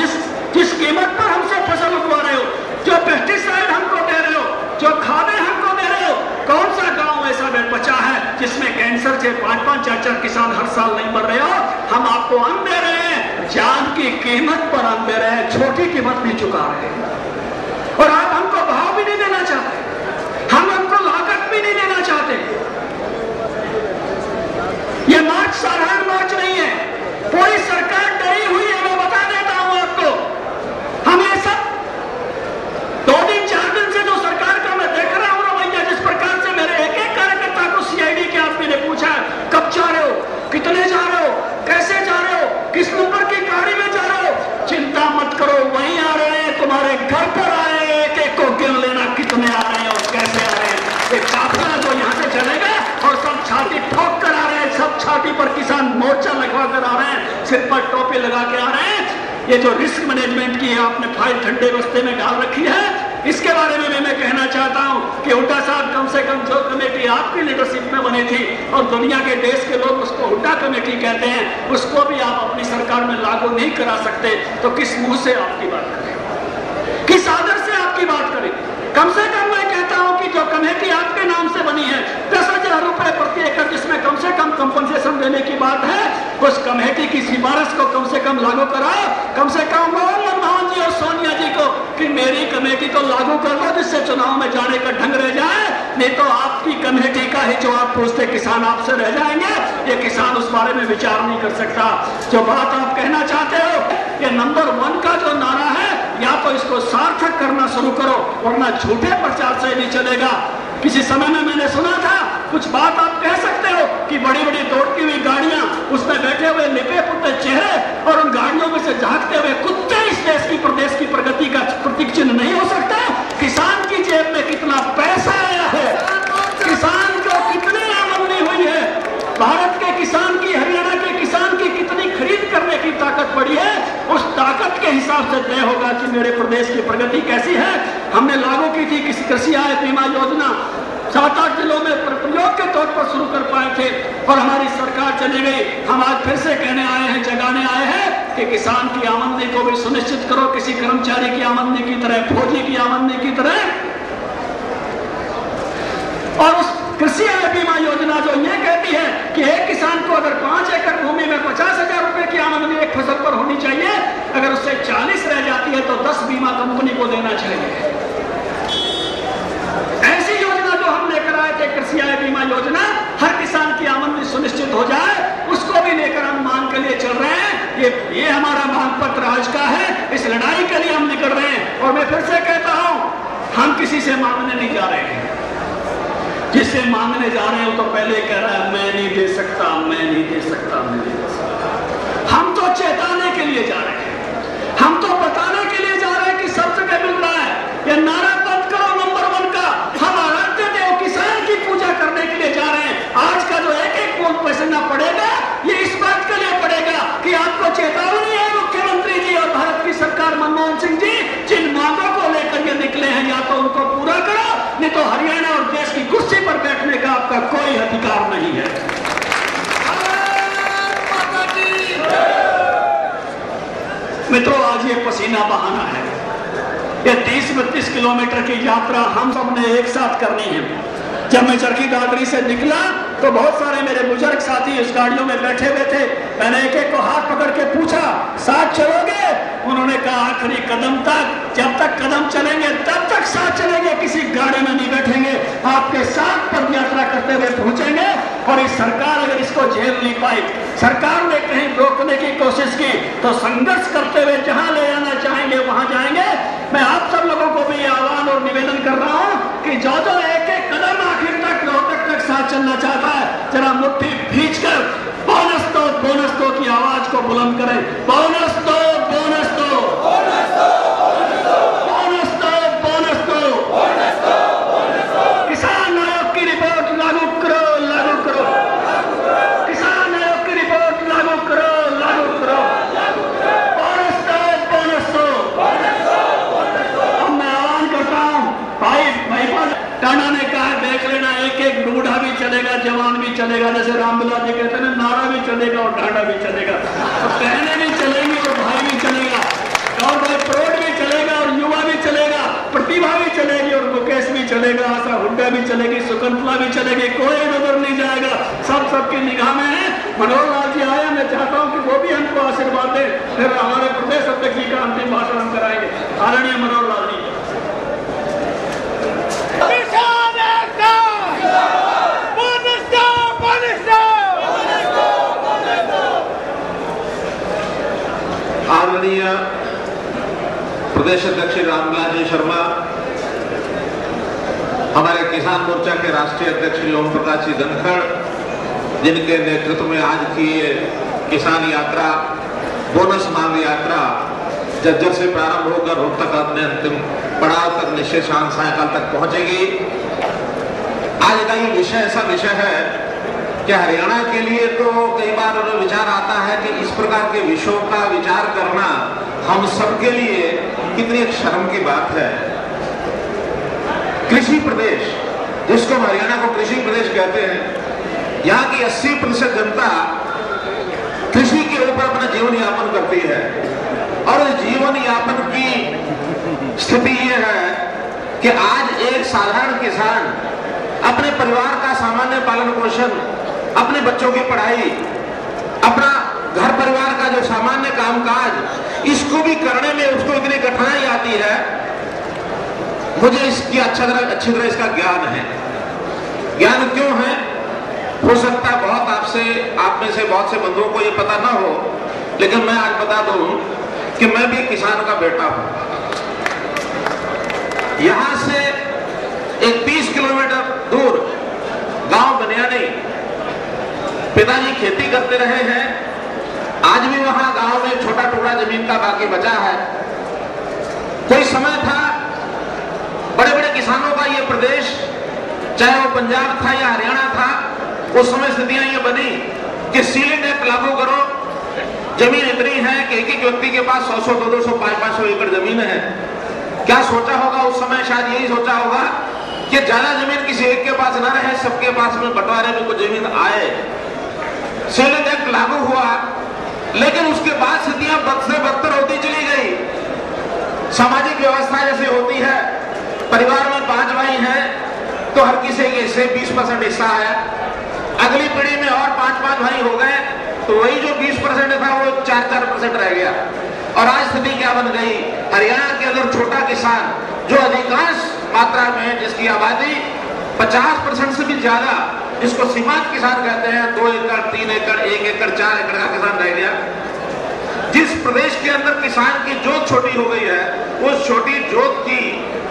जिस कीमत पर हमसे फसल उगवा रहे हो, जो पेस्टिसाइड हमको दे रहे हो, जो खादें हमको दे रहे हो, कौन सा गांव ऐसा बचा है जिसमें कैंसर से 5-5, 4-4 किसान हर साल नहीं मर रहे हो? हम आपको अन्न दे रहे हैं, जान की कीमत पर अन्न दे रहे हैं, छोटी कीमत भी चुका रहे हैं, और आप हमको भाव भी नहीं देना चाहते, हम हमको लागत भी नहीं देना चाहते। ये मार्च साधारण मार्च नहीं है, पूरी सरकार डरी हुई है, मैं बता देता हूं आपको। हम ये सब 2 दिन 4 दिन से जो सरकार का मैं देख रहा हूं रवैया, जिस प्रकार से मेरे एक एक कार्यकर्ता को सीआईडी के आदमी ने पूछा कब जा रहे हो, कितने जा रहे हो, कैसे जा रहे हो, किस नंबर की गाड़ी में जा रहे हो? चिंता मत करो, वहीं आ रहे हैं, तुम्हारे घर पर आए, एक एक को गिन लेना कितने आ रहे हैं और कैसे आ रहे हैं। ये काफिला जो यहाँ से चलेगा और सब छाती ठोक कर आ रहे हैं, सब छाती पर किसान मोर्चा लगवा कर आ रहे हैं, सिर पर टोपी लगा के आ रहे हैं। ये जो रिस्क मैनेजमेंट की आपने फाइल ठंडे बस्ते में डाल रखी है, इसके बारे में भी मैं कहना चाहता हूं कि हुड्डा साहब कम से कम जो कमेटी आपकी लीडरशिप में बनी थी और दुनिया के देश के लोग उसको हुड्डा कमेटी कहते हैं, उसको भी आप अपनी सरकार में लागू नहीं करा सकते, तो किस मुंह से आपकी बात करें, किस आदर से आपकी बात करें? कम से कम मैं कहता हूं कि जो कमेटी आपके नाम से बनी है 10,000 रुपए प्रति एकड़, जिसमें कम से कम कंपनसेशन देने की बात है, उस कमेटी की सिफारिश को कम से कम लागू कराओ। कम से कम मनमोहन जी और सोनिया जी को कि मेरी कमेटी तो लागू कर दो, जिससे चुनाव में जाने का ढंग रह जाए, नहीं तो आपकी कमेटी का ही जो आप पूछते किसान आपसे रह जाएंगे। ये किसान उस बारे में विचार नहीं कर सकता। जो बात आप कहना चाहते हो, ये नंबर 1 का जो नारा है, या तो इसको सार्थक करना शुरू करो, वरना झूठे प्रचार से नहीं चलेगा। किसी समय में मैंने सुना था, कुछ बात आप कह सकते हो कि बड़ी बड़ी दौड़ती हुई गाड़ियां, उसमें बैठे हुए लिपे पुटे चेहरे और उन गाड़ियों में से झांकते हुए कुत्ते इस देश की प्रदेश की प्रगति का प्रतीक चिन्ह नहीं हो सकता। किसान की जेब में कितना पैसा आया है, किसान को कितनी आमदनी हुई है, भारत के किसान की, हरियाणा के किसान की कितनी खरीद करने की ताकत बढ़ी है, उस ताकत के हिसाब से तय होगा कि मेरे प्रदेश की प्रगति कैसी है। हमने लागू की थी कृषि आय बीमा योजना, 7-8 जिलों में प्रयोग के तौर पर शुरू कर पाए थे और हमारी सरकार चली गई। हम आज फिर से कहने आए हैं, जगाने आए हैं कि किसान की आमदनी को भी सुनिश्चित करो, किसी कर्मचारी की आमदनी की तरह, फौजी की आमदनी की तरह। और उस कृषि आय बीमा योजना जो ये कहती है कि एक किसान को अगर 5 एकड़ भूमि में 50,000 रुपए की आमदनी एक फसल पर होनी चाहिए, अगर उससे 40 रह जाती है तो 10 बीमा कंपनी को देना चाहिए। ऐसी योजना जो हम लेकर आए थे, कृषि आय बीमा योजना, हर किसान की आमदनी सुनिश्चित हो जाए, उसको भी लेकर हम मांग के लिए चल रहे हैं। ये हमारा मांग पत्र आज का है, इस लड़ाई के लिए हम निकल रहे हैं। और मैं फिर से कहता हूं, हम किसी से मांगने नहीं जा रहे हैं। जिससे मांगने जा रहे हो तो पहले कह रहा है मैं नहीं दे सकता, मैं नहीं दे सकता, मैं नहीं दे सकता। हम तो चेताने के लिए जा रहे हैं, हम तो बताने के लिए जा रहे हैं कि सब जगह मिल रहा है। ये नारा बंद करो नंबर 1 का। हम आराध्य देव किसान की पूजा करने के लिए जा रहे हैं। आज का जो एक एक वोट पसीना पड़ेगा, ये इस बात के लिए पड़ेगा कि आपको चेतावनी है मुख्यमंत्री जी और भारत की सरकार मनमोहन सिंह जी, जिन मांगों को लेकर ये निकले हैं, या तो उनको पूरा करो, नहीं तो हरियाणा और देश की कुर्सी पर बैठने का आपका कोई अधिकार नहीं है। मित्रों, आज ये पसीना बहाना है। ये 30-32 किलोमीटर की यात्रा हम सब ने एक साथ करनी है। जब मैं चरखी दादरी से निकला तो बहुत सारे मेरे बुजुर्ग साथी उस गाड़ियों में बैठे हुए थे। मैंने एक एक को हाथ पकड़ के पूछा, साथ चलोगे? उन्होंने कहा आखिरी कदम तक, जब तक कदम चलेंगे तब तक साथ चलेंगे, किसी गाड़ी में नहीं बैठेंगे, आपके साथ पद यात्रा करते हुए पहुंचेंगे। और इस सरकार अगर इसको झेल नहीं पाई, सरकार ने कहीं रोकने की कोशिश की, तो संघर्ष करते हुए जहां ले जाना चाहेंगे वहां जाएंगे। मैं आप सब लोगों को भी आह्वान और निवेदन कर रहा हूं कि जो एक एक कदम आखिर तक रोहतक तक साथ चलना चाहता है, जरा मुट्ठी भींच कर बोनस दो की आवाज को बुलंद करें। बोनस दो, बोनस दो, बोनस दो, बोनस दो, बोनस दो, बोनस दो, बोनस दो। किसान आयोग की रिपोर्ट चलेगा, जैसे रामविलास जी कहते हैं ना, नारा भी चलेगा और डांडा भी चलेगा, तो बहनें भी चलेंगी और भाई भी चलेगा, और भाई प्रौढ़ भी चलेगा और युवा भी चलेगा, प्रतिभा भी चलेगी और मुकेश भी चलेगा, आशा हुड्डा भी चलेगी, शकुंतला भी चलेगी, कोई नजर नहीं जाएगा, सब सबकी निगाह में है। मनोहर लाल जी आए, मैं चाहता हूँ कि वो भी हमको आशीर्वाद दे, फिर हमारे प्रदेश अध्यक्ष जी का अंतिम भाषण हम कराएंगे। आदरणीय मनोहर लाल जी।
आदरणीय प्रदेश अध्यक्ष रामविलास जी शर्मा, हमारे किसान मोर्चा के राष्ट्रीय अध्यक्ष ओम प्रकाश जी धनखड़, जिनके नेतृत्व में आज की ये किसान यात्रा, बोनस मांग यात्रा जज्जर से प्रारंभ होकर रोहतक अपने अंतिम पड़ाव तक निश्चित शाम सायकाल तक पहुंचेगी। आज का ये विषय ऐसा विषय है कि हरियाणा के लिए तो कई बार विचार आता है कि इस प्रकार के विषयों का विचार करना हम सबके लिए कितनी एक शर्म की बात है। कृषि प्रदेश, जिसको हम हरियाणा को कृषि प्रदेश कहते हैं, यहाँ की 80% जनता कृषि के ऊपर अपना जीवन यापन करती है, और जीवन यापन की स्थिति यह है कि आज एक साधारण किसान अपने परिवार का सामान्य पालन पोषण, अपने बच्चों की पढ़ाई, अपना घर परिवार का जो सामान्य कामकाज, इसको भी करने में उसको इतनी कठिनाई आती है। मुझे इसकी अच्छी तरह इसका ज्ञान है। ज्ञान क्यों है? हो सकता है बहुत आप में से बहुत से बंधुओं को ये पता ना हो, लेकिन मैं आज बता दूं कि मैं भी किसान का बेटा हूं। यहां से एक 20 किलोमीटर दूर गांव बनियानी, पिताजी खेती करते रहे हैं। आज भी वहां गांव में छोटा टुकड़ा जमीन का बाकी बचा है। कोई समय था बड़े बड़े किसानों का ये प्रदेश, चाहे वो पंजाब था या हरियाणा था, उस समय स्थितियां ये बनी कि सीलिंग एक्ट लागू करो, जमीन इतनी है कि एक एक व्यक्ति के पास 100, 200, 500 एकड़ जमीन है। क्या सोचा होगा उस समय? शायद यही सोचा होगा कि ज्यादा जमीन किसी एक के पास ना रहे, सबके पास में बंटवारे में कुछ जमीन आए। सीलिंग एक्ट लागू हुआ, लेकिन उसके बाद स्थितियां बद से बदतर होती चली गई। सामाजिक व्यवस्था जैसे होती है, परिवार में 5 भाई हैं तो हर किसी के हिस्से 20% हिस्सा आया। अगली पीढ़ी में और 5 भाई हो गए तो वही जो 20% था वो 4% रह गया। और आज स्थिति क्या बन गई? हरियाणा के अंदर छोटा किसान, जो अधिकांश मात्रा में जिसकी आबादी 50% से भी ज्यादा, जिसको सीमांत किसान कहते हैं, 2 एकड़, 3 एकड़, 1 एकड़, 4 एकड़ का किसान रह गया। जिस प्रदेश के अंदर किसान की जोत छोटी हो गई है, उस छोटी जोत की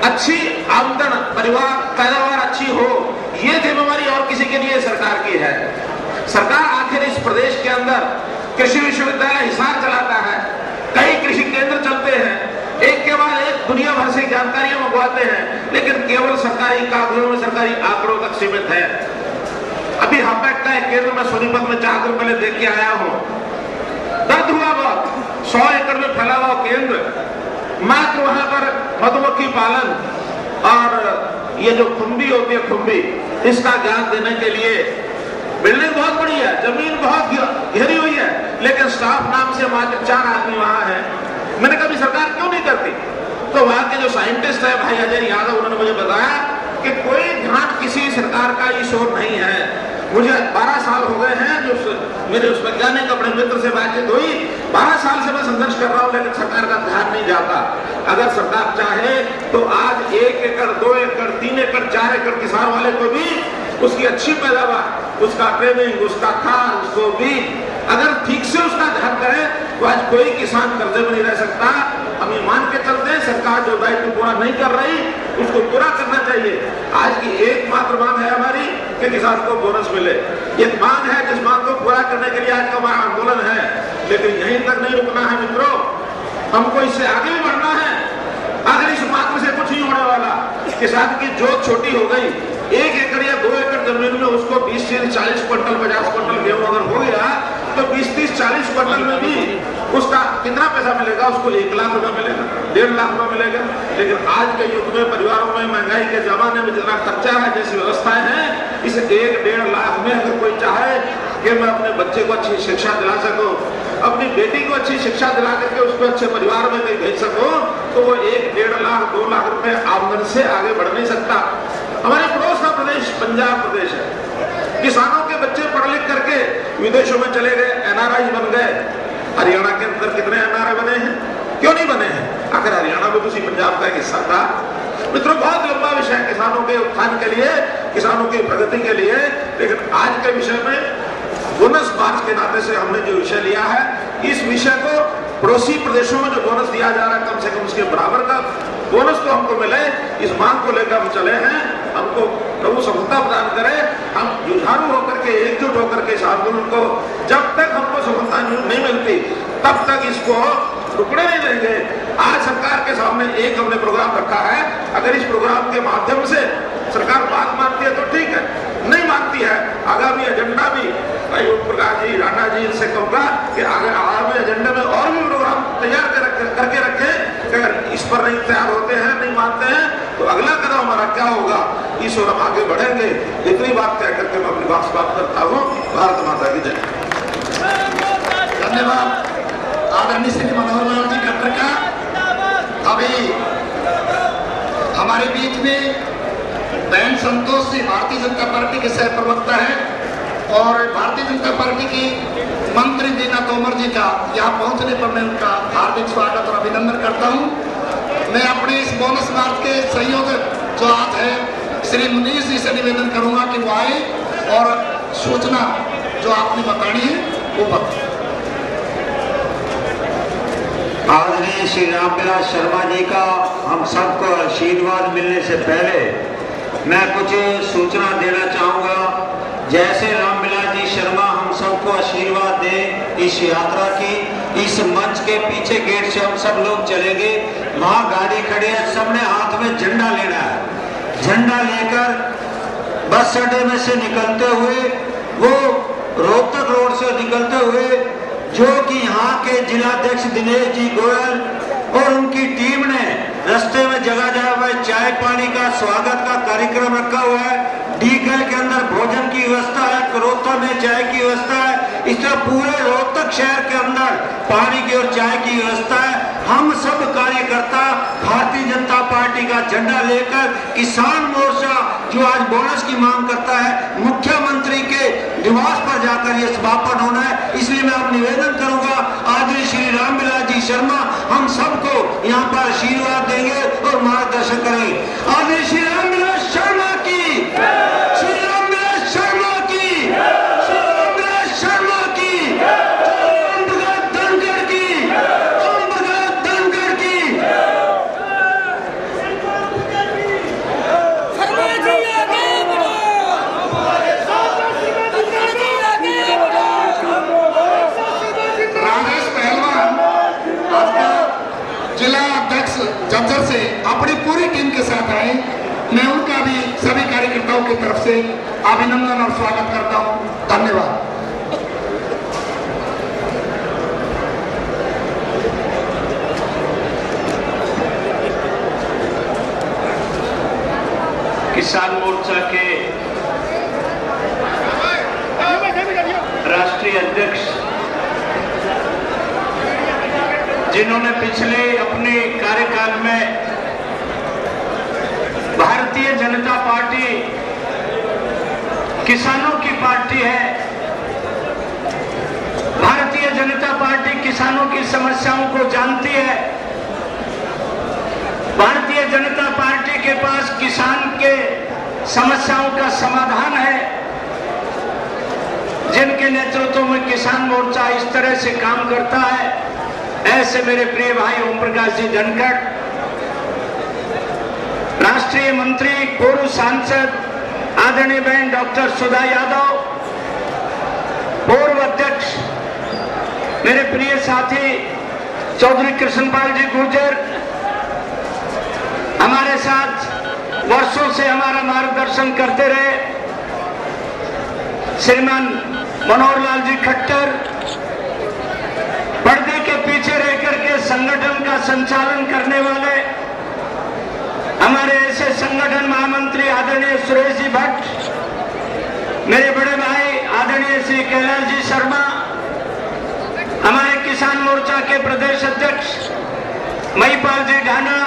अच्छी आमदन, परिवार पैदावार अच्छी हो, ये जिम्मेवारी और किसी के लिए सरकार की है। सरकार आखिर इस प्रदेश के अंदर कृषि विश्वविद्यालय हिसार चलाता है, कई कृषि केंद्र चलते हैं, एक के बाद एक दुनिया भर से जानकारियां मंगवाते हैं, लेकिन केवल सरकारी कागजों में, सरकारी आंकड़ों तक सीमित है। अभी हापेट का एक केंद्र मैं सोनीपत में 4 दिन पहले देख के आया हूं, दर्द हुआ बहुत। 100 एकड़ में फैला हुआ केंद्र, मात्र वहां पर मधुमक्खी पालन और ये जो खुम्बी होती है, खुम्बी, इसका ज्ञान देने के लिए बिल्डिंग बहुत बड़ी है, जमीन बहुत घेरी हुई है, लेकिन स्टाफ नाम से मात्र 4 आदमी वहां है। मैंने कभी सरकार क्यों नहीं करती? तो वहां के जो साइंटिस्ट है भाई अजय यादव, उन्होंने मुझे बताया कि कोई ध्यान किसी सरकार का इस ओर नहीं है। मुझे 12 साल हो गए हैं जो मेरे उस वैज्ञानिक अपने मित्र से बातचीत हुई, 12 साल से मैं संघर्ष कर रहा हूं, लेकिन सरकार का ध्यान नहीं जाता। अगर सरकार चाहे तो आज 1 एकड़, 2 एकड़, 3 एकड़, 4 एकड़ किसान वाले को भी उसकी अच्छी पैदावार, उसका ट्रेनिंग, उसका खाद, उसको बीज, अगर ठीक से उसका ध्यान करें तो आज कोई किसान कर्जे में नहीं रह सकता। हम ये मान के चलते हैं सरकार जो दायित्व पूरा नहीं कर रही, उसको पूरा करना चाहिए। आज की एकमात्र मांग है हमारी कि किसान को बोनस मिले। ये मांग है जिस मांग को पूरा करने के लिए आज का हमारा आंदोलन है, लेकिन यहीं तक नहीं रुकना है मित्रों, हमको इससे आगे भी बढ़ना है। अगर इस मात्र से कुछ नहीं होने वाला, किसान की जोत छोटी हो गई, 1 एकड़ या 2 एकड़ जमीन में उसको 20 से 40 क्विंटल, 50 क्विंटल गेहूं अगर हो गया तो 20, 30, 40 क्विंटल में भी उसका कितना पैसा मिलेगा? मिलेगा उसको 1 लाख रुपए मिलेगा, 1.5 लाख रुपए मिलेगा। लेकिन आज के युग में परिवारों में महंगाई के जमाने में जितना खर्चा है, जैसी व्यवस्थाएं हैं, इस 1-1.5 लाख में अगर कोई चाहे कि मैं अपने बच्चे को अच्छी शिक्षा दिला सकूं, अपनी बेटी को अच्छी शिक्षा दिला करके उसको अच्छे परिवार में कहीं भेज सकूं, तो वो 1-1.5 लाख 2 लाख रुपए आमदन से आगे बढ़ नहीं सकता। हमारे पड़ोस का प्रदेश पंजाब प्रदेश है, किसानों के बच्चे पढ़ लिख करके विदेशों में चले गए, NRI बन गए। हरियाणा के अंदर कितने NRI बने हैं? क्यों नहीं बने हैं? आखिर हरियाणा भी उसी पंजाब का एक हिस्सा था। मित्रों, बहुत लंबा विषय है किसानों के उत्थान के लिए, किसानों की प्रगति के लिए। लेकिन आज के विषय में बोनस मार्च के नाते से हमने जो विषय लिया है, इस विषय को पड़ोसी प्रदेशों में जो बोनस दिया जा रहा है, कम से कम उसके बराबर का बोनस तो हमको मिले, इस मांग को लेकर हम चले हैं। हमको प्रभु सफलता प्रदान करे, हम जुझारू होकर के, एकजुट होकर के इस आंदोलन को, जब तक हमको सफलता नहीं मिलती तब तक इसको रुकने नहीं देंगे। आज सरकार के सामने एक हमने प्रोग्राम रखा है, अगर इस प्रोग्राम के माध्यम से सरकार बात मानती है तो ठीक है, नहीं मानती है आगामी एजेंडा भी भाई ओम प्रकाश जी, राणा जी इनसे कहूँगा कि आगामी एजेंडा में और भी प्रोग्राम तैयार करके रखें। अगर इस पर नहीं तैयार होते हैं, नहीं मानते हैं, तो अगला कदम हमारा क्या होगा, इस ओर हम आगे बढ़ेंगे। इतनी बात कह करके मैं अपनी बात समाप्त करता हूँ। भारत माता की जय।
धन्यवाद आदरणीय श्री मनोहर लाल जी खट्टर का। अभी हमारे बीच में बहन संतोष जी भारतीय जनता पार्टी के सह प्रवक्ता है, और भारतीय जनता पार्टी की मंत्री दीना तोमर जी का यहाँ पहुँचने पर मैं उनका हार्दिक स्वागत और अभिनंदन करता हूँ। मैं अपने इस बोनस मार्च के संयोजक जो आज है श्री मुनीश जी से निवेदन करूँगा कि वो आए और सूचना जो आपने बतानी है वो बताएं।
आदरणीय श्री रामविलास शर्मा जी का हम सबको आशीर्वाद मिलने से पहले मैं कुछ सूचना देना चाहूँगा। जैसे रामविलास जी शर्मा हम सबको आशीर्वाद दें इस यात्रा की, इस मंच के पीछे गेट से हम सब लोग चलेंगे, वहाँ गाड़ी खड़ी है, सबने हाथ में झंडा लेना है। झंडा लेकर बस अड्डे में से निकलते हुए, वो रोहतक रोड से निकलते हुए, जो कि यहाँ के जिलाध्यक्ष दिनेश जी गोयल और उनकी टीम ने रास्ते में जगह जगह पर चाय पानी का स्वागत का कार्यक्रम रखा हुआ है। डीगल के अंदर भोजन की व्यवस्था है, करोता में चाय की व्यवस्था है। इस तरह पूरे रोहतक शहर के अंदर पानी की और चाय की व्यवस्था है। हम सब कार्यकर्ता भारतीय जनता पार्टी का झंडा लेकर किसान मोर्चा जो आज बोनस की मांग करता है, मुख्यमंत्री के निवास पर जाकर ये समापन होना है। इसलिए मैं अब निवेदन करूंगा आदरणीय श्री रामविलास जी शर्मा हम सबको यहाँ पर आशीर्वाद देंगे और मार्गदर्शन करेंगे। आदरणीय श्री रामविलास शर्मा की, श्री रामविलास शर्मा की, श्री रामविलास शर्मा की, ओम प्रकाश धनखड़ की, ओम प्रकाश धनखड़ की।
राजेश पहलवान आज का जिला अध्यक्ष जज्जर से अपनी पूरी टीम के साथ आए। मैं उनका भी सभी कार्यकर्ताओं की तरफ से अभिनंदन और स्वागत करता हूं। धन्यवाद।
किसान मोर्चा के राष्ट्रीय अध्यक्ष जिन्होंने पिछले अपने कार्यकाल में भारतीय जनता पार्टी किसानों की पार्टी है, भारतीय जनता पार्टी किसानों की समस्याओं को जानती है, भारतीय जनता पार्टी के पास किसान के समस्याओं का समाधान है, जिनके नेतृत्व में किसान मोर्चा इस तरह से काम करता है। ऐसे मेरे प्रिय भाई ओम प्रकाश जी धनखड़, राष्ट्रीय मंत्री पूर्व सांसद आदरणीय बहन डॉक्टर सुधा यादव, पूर्व अध्यक्ष मेरे प्रिय साथी चौधरी कृष्णपाल जी गुर्जर, हमारे साथ वर्षों से हमारा मार्गदर्शन करते रहे श्रीमान मनोहर लाल जी खट्टर, पर्दे के पीछे रह करके
संचालन करने वाले हमारे ऐसे संगठन महामंत्री आदरणीय सुरेश जी भट्ट, मेरे बड़े भाई आदरणीय श्री कैलाश जी शर्मा, हमारे किसान मोर्चा के प्रदेश अध्यक्ष महिपाल जी ढाना,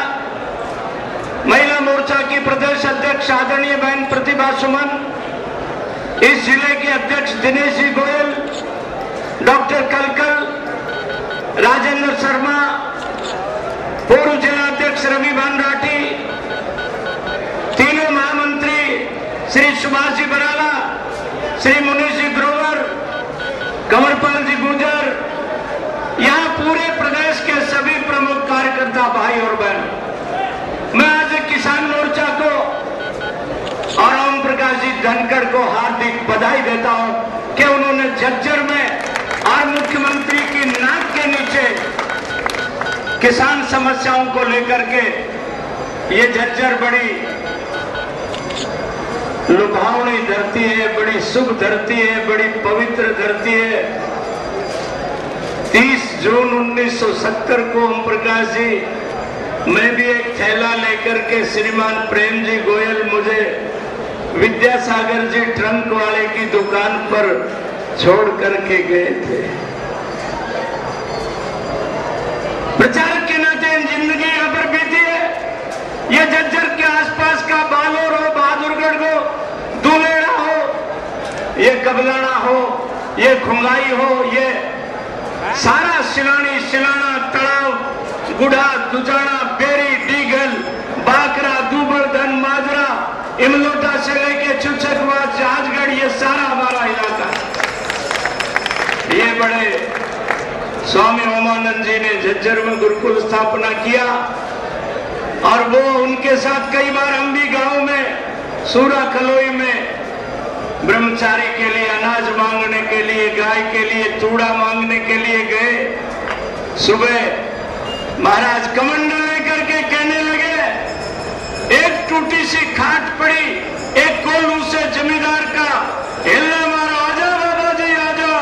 महिला मोर्चा की प्रदेश अध्यक्ष आदरणीय बहन प्रतिभा सुमन, इस जिले के अध्यक्ष दिनेश जी गोयल, डॉक्टर कलकल, राजेंद्र शर्मा, पूर्व जिला अध्यक्ष रवि भान राठी, तीनों महामंत्री श्री सुभाष जी बराला, श्री मुनीष जी ग्रोवर, कंवरपाल जी गुजर, यहाँ पूरे प्रदेश के सभी प्रमुख कार्यकर्ता भाई और बहन, मैं आज किसान मोर्चा को और ओम प्रकाश जी धनखड़ को हार्दिक बधाई देता हूं कि उन्होंने झज्जर में और मुख्यमंत्री की नाक के नीचे किसान समस्याओं को लेकर के, ये झज्जर बड़ी लुभावनी धरती है, बड़ी शुभ धरती है, बड़ी पवित्र धरती है। 30 जून 1970 को ओम प्रकाश जी, मैं भी एक थैला लेकर के श्रीमान प्रेम जी गोयल मुझे विद्यासागर जी ट्रंक वाले की दुकान पर छोड़ करके गए थे। प्रचारक के नाते जिंदगी यहाँ पर बीती है। ये झज्जर के आसपास का बालोर हो, बहादुरगढ़ हो, दुलेड़ा हो, ये कबलाना हो, ये खुंगाई हो, ये सारा सिलानी, सिलाना, तड़ाव, गुढ़ा, दुजाना, बेरी, डीगल, बाकरा, दूबरधन, माजरा, इमलोटा से लेके चुचकवा, जहाजगढ़, ये सारा हमारा इलाका है। ये बड़े स्वामी ओमानंद जी ने झज्जर में गुरुकुल स्थापना किया और वो उनके साथ कई बार हम भी गांव में सूरा खलोई में ब्रह्मचारी के लिए अनाज मांगने के लिए, गाय के लिए तूड़ा मांगने के लिए गए। सुबह महाराज कमंडल लेकर के कहने लगे, एक टूटी सी खाट पड़ी, एक कोल्हू से जमींदार का हिलने मारो, आजा बाबा जी आजा।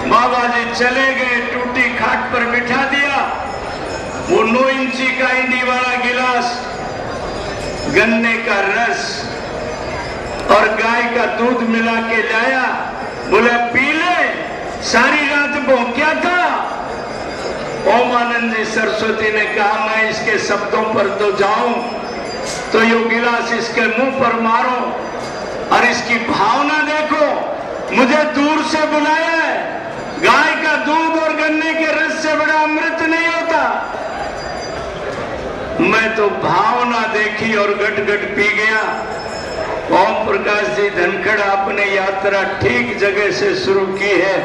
बाबा जी चले गए, टूटी खाट पर बिठा दिया। वो 9 इंची का इंडी वाला गिलास, गन्ने का रस और गाय का दूध मिला के लाया, बोला पी ले। सारी रात भौंक्या था। ओमानंद जी सरस्वती ने कहा मैं इसके शब्दों पर तो जाऊं तो यो गिलास इसके मुंह पर मारो और इसकी भावना देखो। मुझे दूर से बुलाया है, गाय का दूध और गन्ने के रस से बड़ा अमृत नहीं होता। मैं तो भावना देखी और गट गट पी गया। ओम प्रकाश जी धनखड़, आपने यात्रा ठीक जगह से शुरू की है,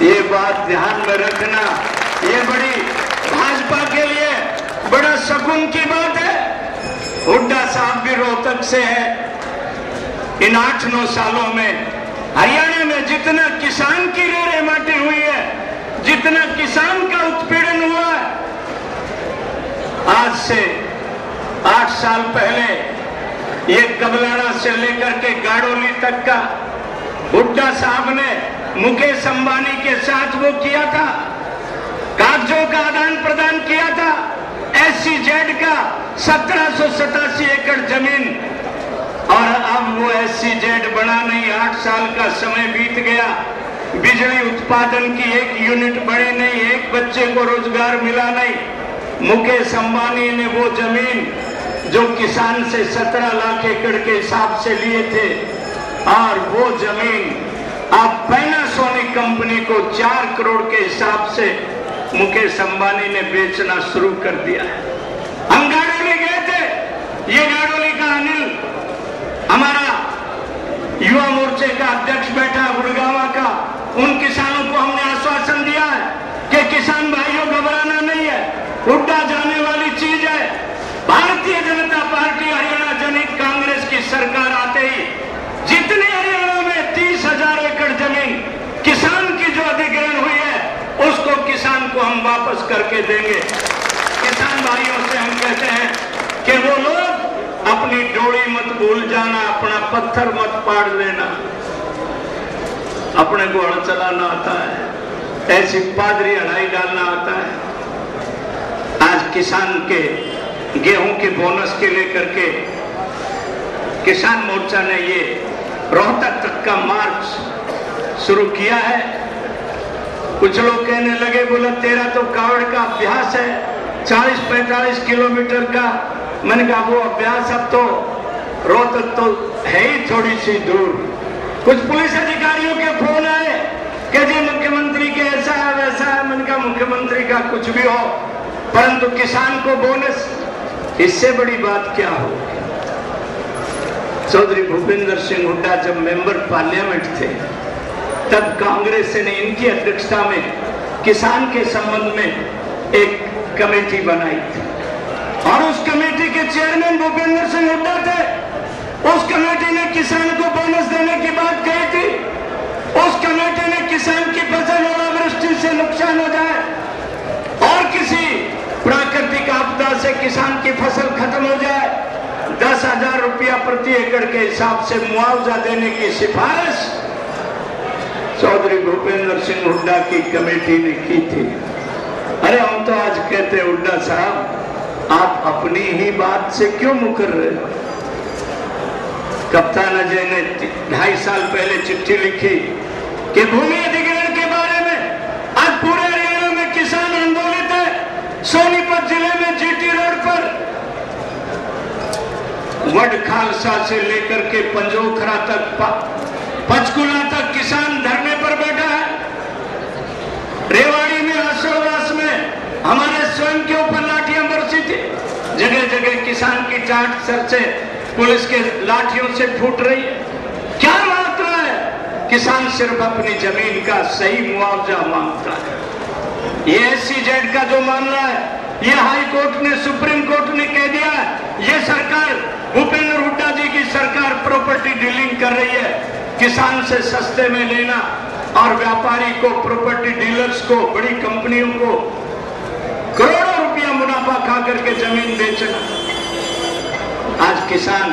ये बात ध्यान में रखना। ये बड़ी भाजपा के लिए बड़ा शकुन की बात है। हुड्डा साहब भी रोहतक से है। इन 8-9 सालों में हरियाणा में जितना किसान की रेरे माटी हुई है, जितना किसान का उत्पीड़न हुआ है, आज से 8 साल पहले ये कबलाना से लेकर के गाड़ोली तक का हुड्डा साहब ने मुकेश अंबानी के साथ वो किया था, कागजों का आदान प्रदान किया था। SEZ का 1787 एकड़ जमीन, और अब वो SEZ बना नहीं। 8 साल का समय बीत गया, बिजली उत्पादन की 1 यूनिट बनी नहीं, एक बच्चे को रोजगार मिला नहीं। मुकेश अंबानी ने वो जमीन जो किसान से 17 लाख एकड़ के हिसाब से लिए थे, और वो जमीन अब पैनासोनिक कंपनी को 4 करोड़ के हिसाब से मुकेश अंबानी ने बेचना शुरू कर दिया है। हम गाड़ोली गए थे, ये गाड़ोली का अनिल हमारा युवा मोर्चे का अध्यक्ष बैठा गुड़गावा का, उन किसानों को हमने आश्वासन दिया है कि किसान भाइयों घबराना नहीं है, हुड्डा जाने वाली चीज है। भारतीय जनता पार्टी हरियाणा जनहित कांग्रेस की सरकार आते ही जितने हरियाणा में 30,000 एकड़ जमीन किसान की जो अधिग्रहण हुई है, उसको किसान को हम वापस करके देंगे। किसान भाइयों से हम कहते हैं कि वो लोग अपनी डोरी मत भूल जाना, अपना पत्थर मत पाड़ लेना। अपने को हड़ चलाना आता है, ऐसी पादरी हड़ाई डालना आता है।
किसान के गेहूं के बोनस के लेकर के किसान मोर्चा ने ये रोहतक तक का मार्च शुरू किया है। कुछ लोग कहने लगे, बोला तेरा तो कावड़ का अभ्यास है 40-45 किलोमीटर का। मैंने कहा वो अभ्यास अब तो रोहतक तो है ही थोड़ी सी दूर। कुछ पुलिस अधिकारियों के फोन आए कि जी मुख्यमंत्री के ऐसा है वैसा है। मैंने कहा मुख्यमंत्री का कुछ भी हो, परंतु किसान को बोनस, इससे बड़ी बात क्या हो। चौधरी भूपेंद्र सिंह हुड्डा जब मेंबर पार्लियामेंट थे तब कांग्रेस ने इनकी अध्यक्षता में किसान के संबंध में एक कमेटी बनाई थी और उस कमेटी के चेयरमैन भूपेंद्र सिंह हुड्डा थे। उस कमेटी ने किसान को बोनस देने की बात कही थी। उस कमेटी ने किसान की फसल ओलावृष्टि से नुकसान हो जाए और किसी प्राकृतिक आपदा से किसान की फसल खत्म हो जाए 10,000 रुपया प्रति एकड़ के हिसाब से मुआवजा देने की सिफारिश चौधरी भूपेंद्र सिंह हुड्डा की कमेटी ने की थी। अरे हम तो आज कहते हुड्डा साहब आप अपनी ही बात से क्यों मुकर रहे हो। कप्तान अजय ने 2.5 साल पहले चिट्ठी लिखी कि भूमि अधिग्रहण के बारे में आज पूरे हरियाणा में किसान आंदोलित है। सोनीपत जिले में जीटी रोड पर वड खालसा से लेकर के पंजोखरा तक पंचकुला तक किसान धरने पर बैठा है। रेवाड़ी में आशोवास में हमारे स्वयं के ऊपर लाठियां बरसी थी। जगह जगह किसान की टाट सर से पुलिस के लाठियों से फूट रही है। क्या मांगता है किसान? सिर्फ अपनी जमीन का सही मुआवजा मांगता है। ये SCZ का जो मामला है ये हाई कोर्ट ने, सुप्रीम कोर्ट ने कह दिया ये सरकार भूपेंद्र हुड्डा जी की सरकार प्रॉपर्टी डीलिंग कर रही है। किसान से सस्ते में लेना और व्यापारी को, प्रॉपर्टी डीलर्स को, बड़ी कंपनियों को करोड़ों रुपया मुनाफा खा करके जमीन बेचना। आज किसान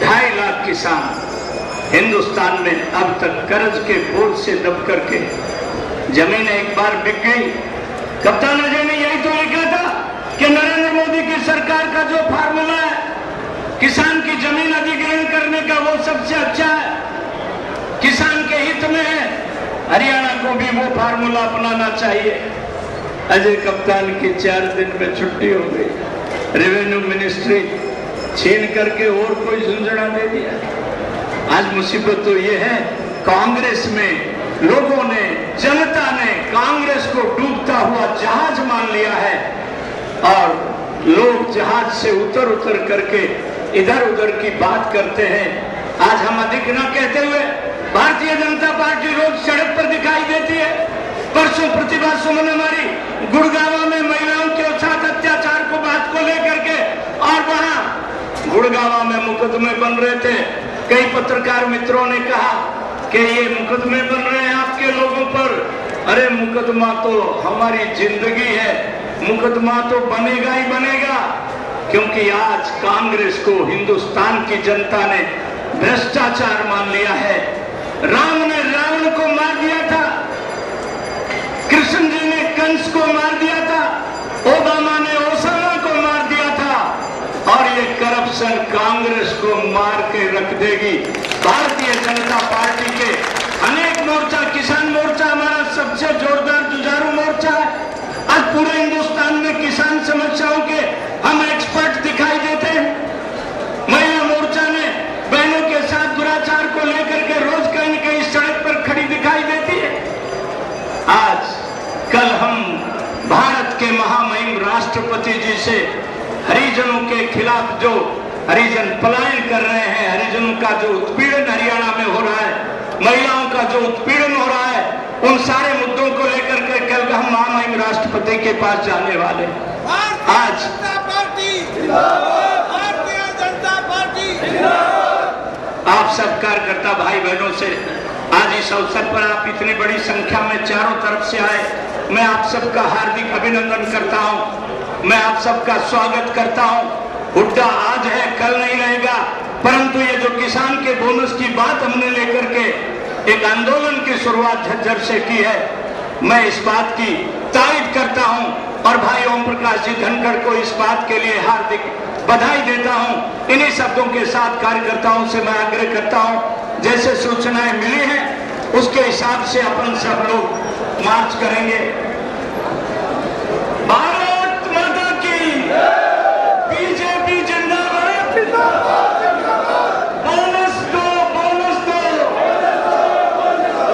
2.5 लाख किसान हिंदुस्तान में अब तक कर्ज के बोझ से दब करके जमीन एक बार बिक गई। कप्तान अजय ने यही तो लिखा था कि नरेंद्र मोदी की सरकार का जो फार्मूला है किसान की जमीन अधिग्रहण करने का वो सबसे अच्छा है, किसान के हित में है। हरियाणा को भी वो फार्मूला अपनाना चाहिए। अजय कप्तान की 4 दिन में छुट्टी हो गई। रेवेन्यू मिनिस्ट्री छीन करके और कोई झुंझुना दे दिया। आज मुसीबत तो ये है कांग्रेस में लोगों ने, जनता ने कांग्रेस को डूबता हुआ जहाज मान लिया है और लोग जहाज से उतर करके इधर उधर की बात करते हैं। आज हम अधिक न कहते हुए भारतीय जनता पार्टी रोज सड़क पर दिखाई देती है। परसों प्रतिभा सुमन हमारी गुड़गांव में महिलाओं के साथ अत्याचार को बात को लेकर के, और वहां गुड़गांव में मुकदमे बन रहे थे। कई पत्रकार मित्रों ने कहा कि ये मुकदमे बन रहे हैं आपके लोगों पर। अरे मुकदमा तो हमारी जिंदगी है, मुकदमा तो बनेगा ही बनेगा, क्योंकि आज कांग्रेस को हिंदुस्तान की जनता ने भ्रष्टाचार मान लिया है। राम ने रावण को मार दिया था, कृष्ण जी ने कंस को मार दिया था, ओबामा ने ओसामा को मार दिया था, और ये करप्शन कांग्रेस को मार के रख देगी। भारतीय जनता पार्टी के अनेक मोर्चा, किसान मोर्चा हमारा सबसे जोरदार जुझारू मोर्चा है। आज पूरे हिंदुस्तान में किसान समस्याओं के हम एक्सपर्ट दिखाई देते हैं। महिला मोर्चा ने बहनों के साथ दुराचार को लेकर के रोज कहीं न कहीं सड़क पर खड़ी दिखाई देती है। आज कल हम भारत के महामहिम राष्ट्रपति जी से हरिजनों के खिलाफ जो हरिजन पलायन कर रहे हैं, हरिजनों का जो उत्पीड़न हरियाणा में हो रहा है, महिलाओं का जो उत्पीड़न हो रहा है, उन सारे मुद्दों को लेकर के कल हम महामहिम राष्ट्रपति के पास जाने वाले। आज
भारतीय जनता पार्टी
आप सब कार्यकर्ता भाई बहनों से आज इस अवसर पर आप इतनी बड़ी संख्या में चारों तरफ से आए, मैं आप सबका हार्दिक अभिनंदन करता हूं। मैं आप सबका स्वागत करता हूं। हुड्डा आज है, कल नहीं रहेगा, परंतु ये जो किसान के बोनस की बात हमने लेकर के एक आंदोलन की शुरुआत झज्जर से की है, मैं इस बात की तारीफ करता हूं और भाई ओम प्रकाश जी धनखड़ को इस बात के लिए हार्दिक बधाई देता हूं। इन्हीं शब्दों के साथ कार्यकर्ताओं से मैं आग्रह करता हूं, जैसे सूचनाएं मिली हैं उसके हिसाब से अपन सब लोग मार्च करेंगे। भारत माता की, बीजेपी जिंदाबाद, बोनस दो, बोनस दो।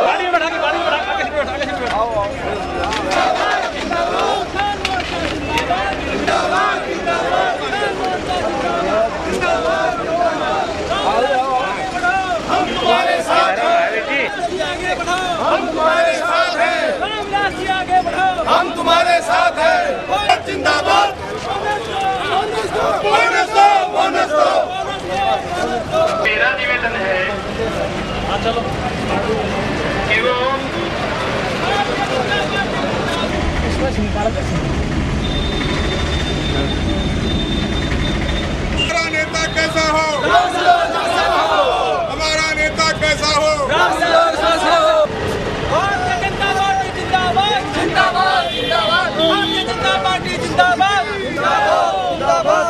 गाड़ी में बैठा के बैठा
हम तुम्हारे साथ हैं। जिंदाबाद, बोनस दो, बोनस दो।
मेरा निवेदन है चलो कि वो
हमारा नेता कैसा हो, हमारा नेता कैसा हो।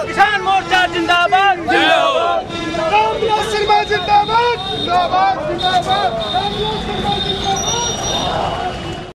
किसान मोर्चा जिंदाबाद, जिंदाबाद, जिंदाबाद, जिंदाबाद।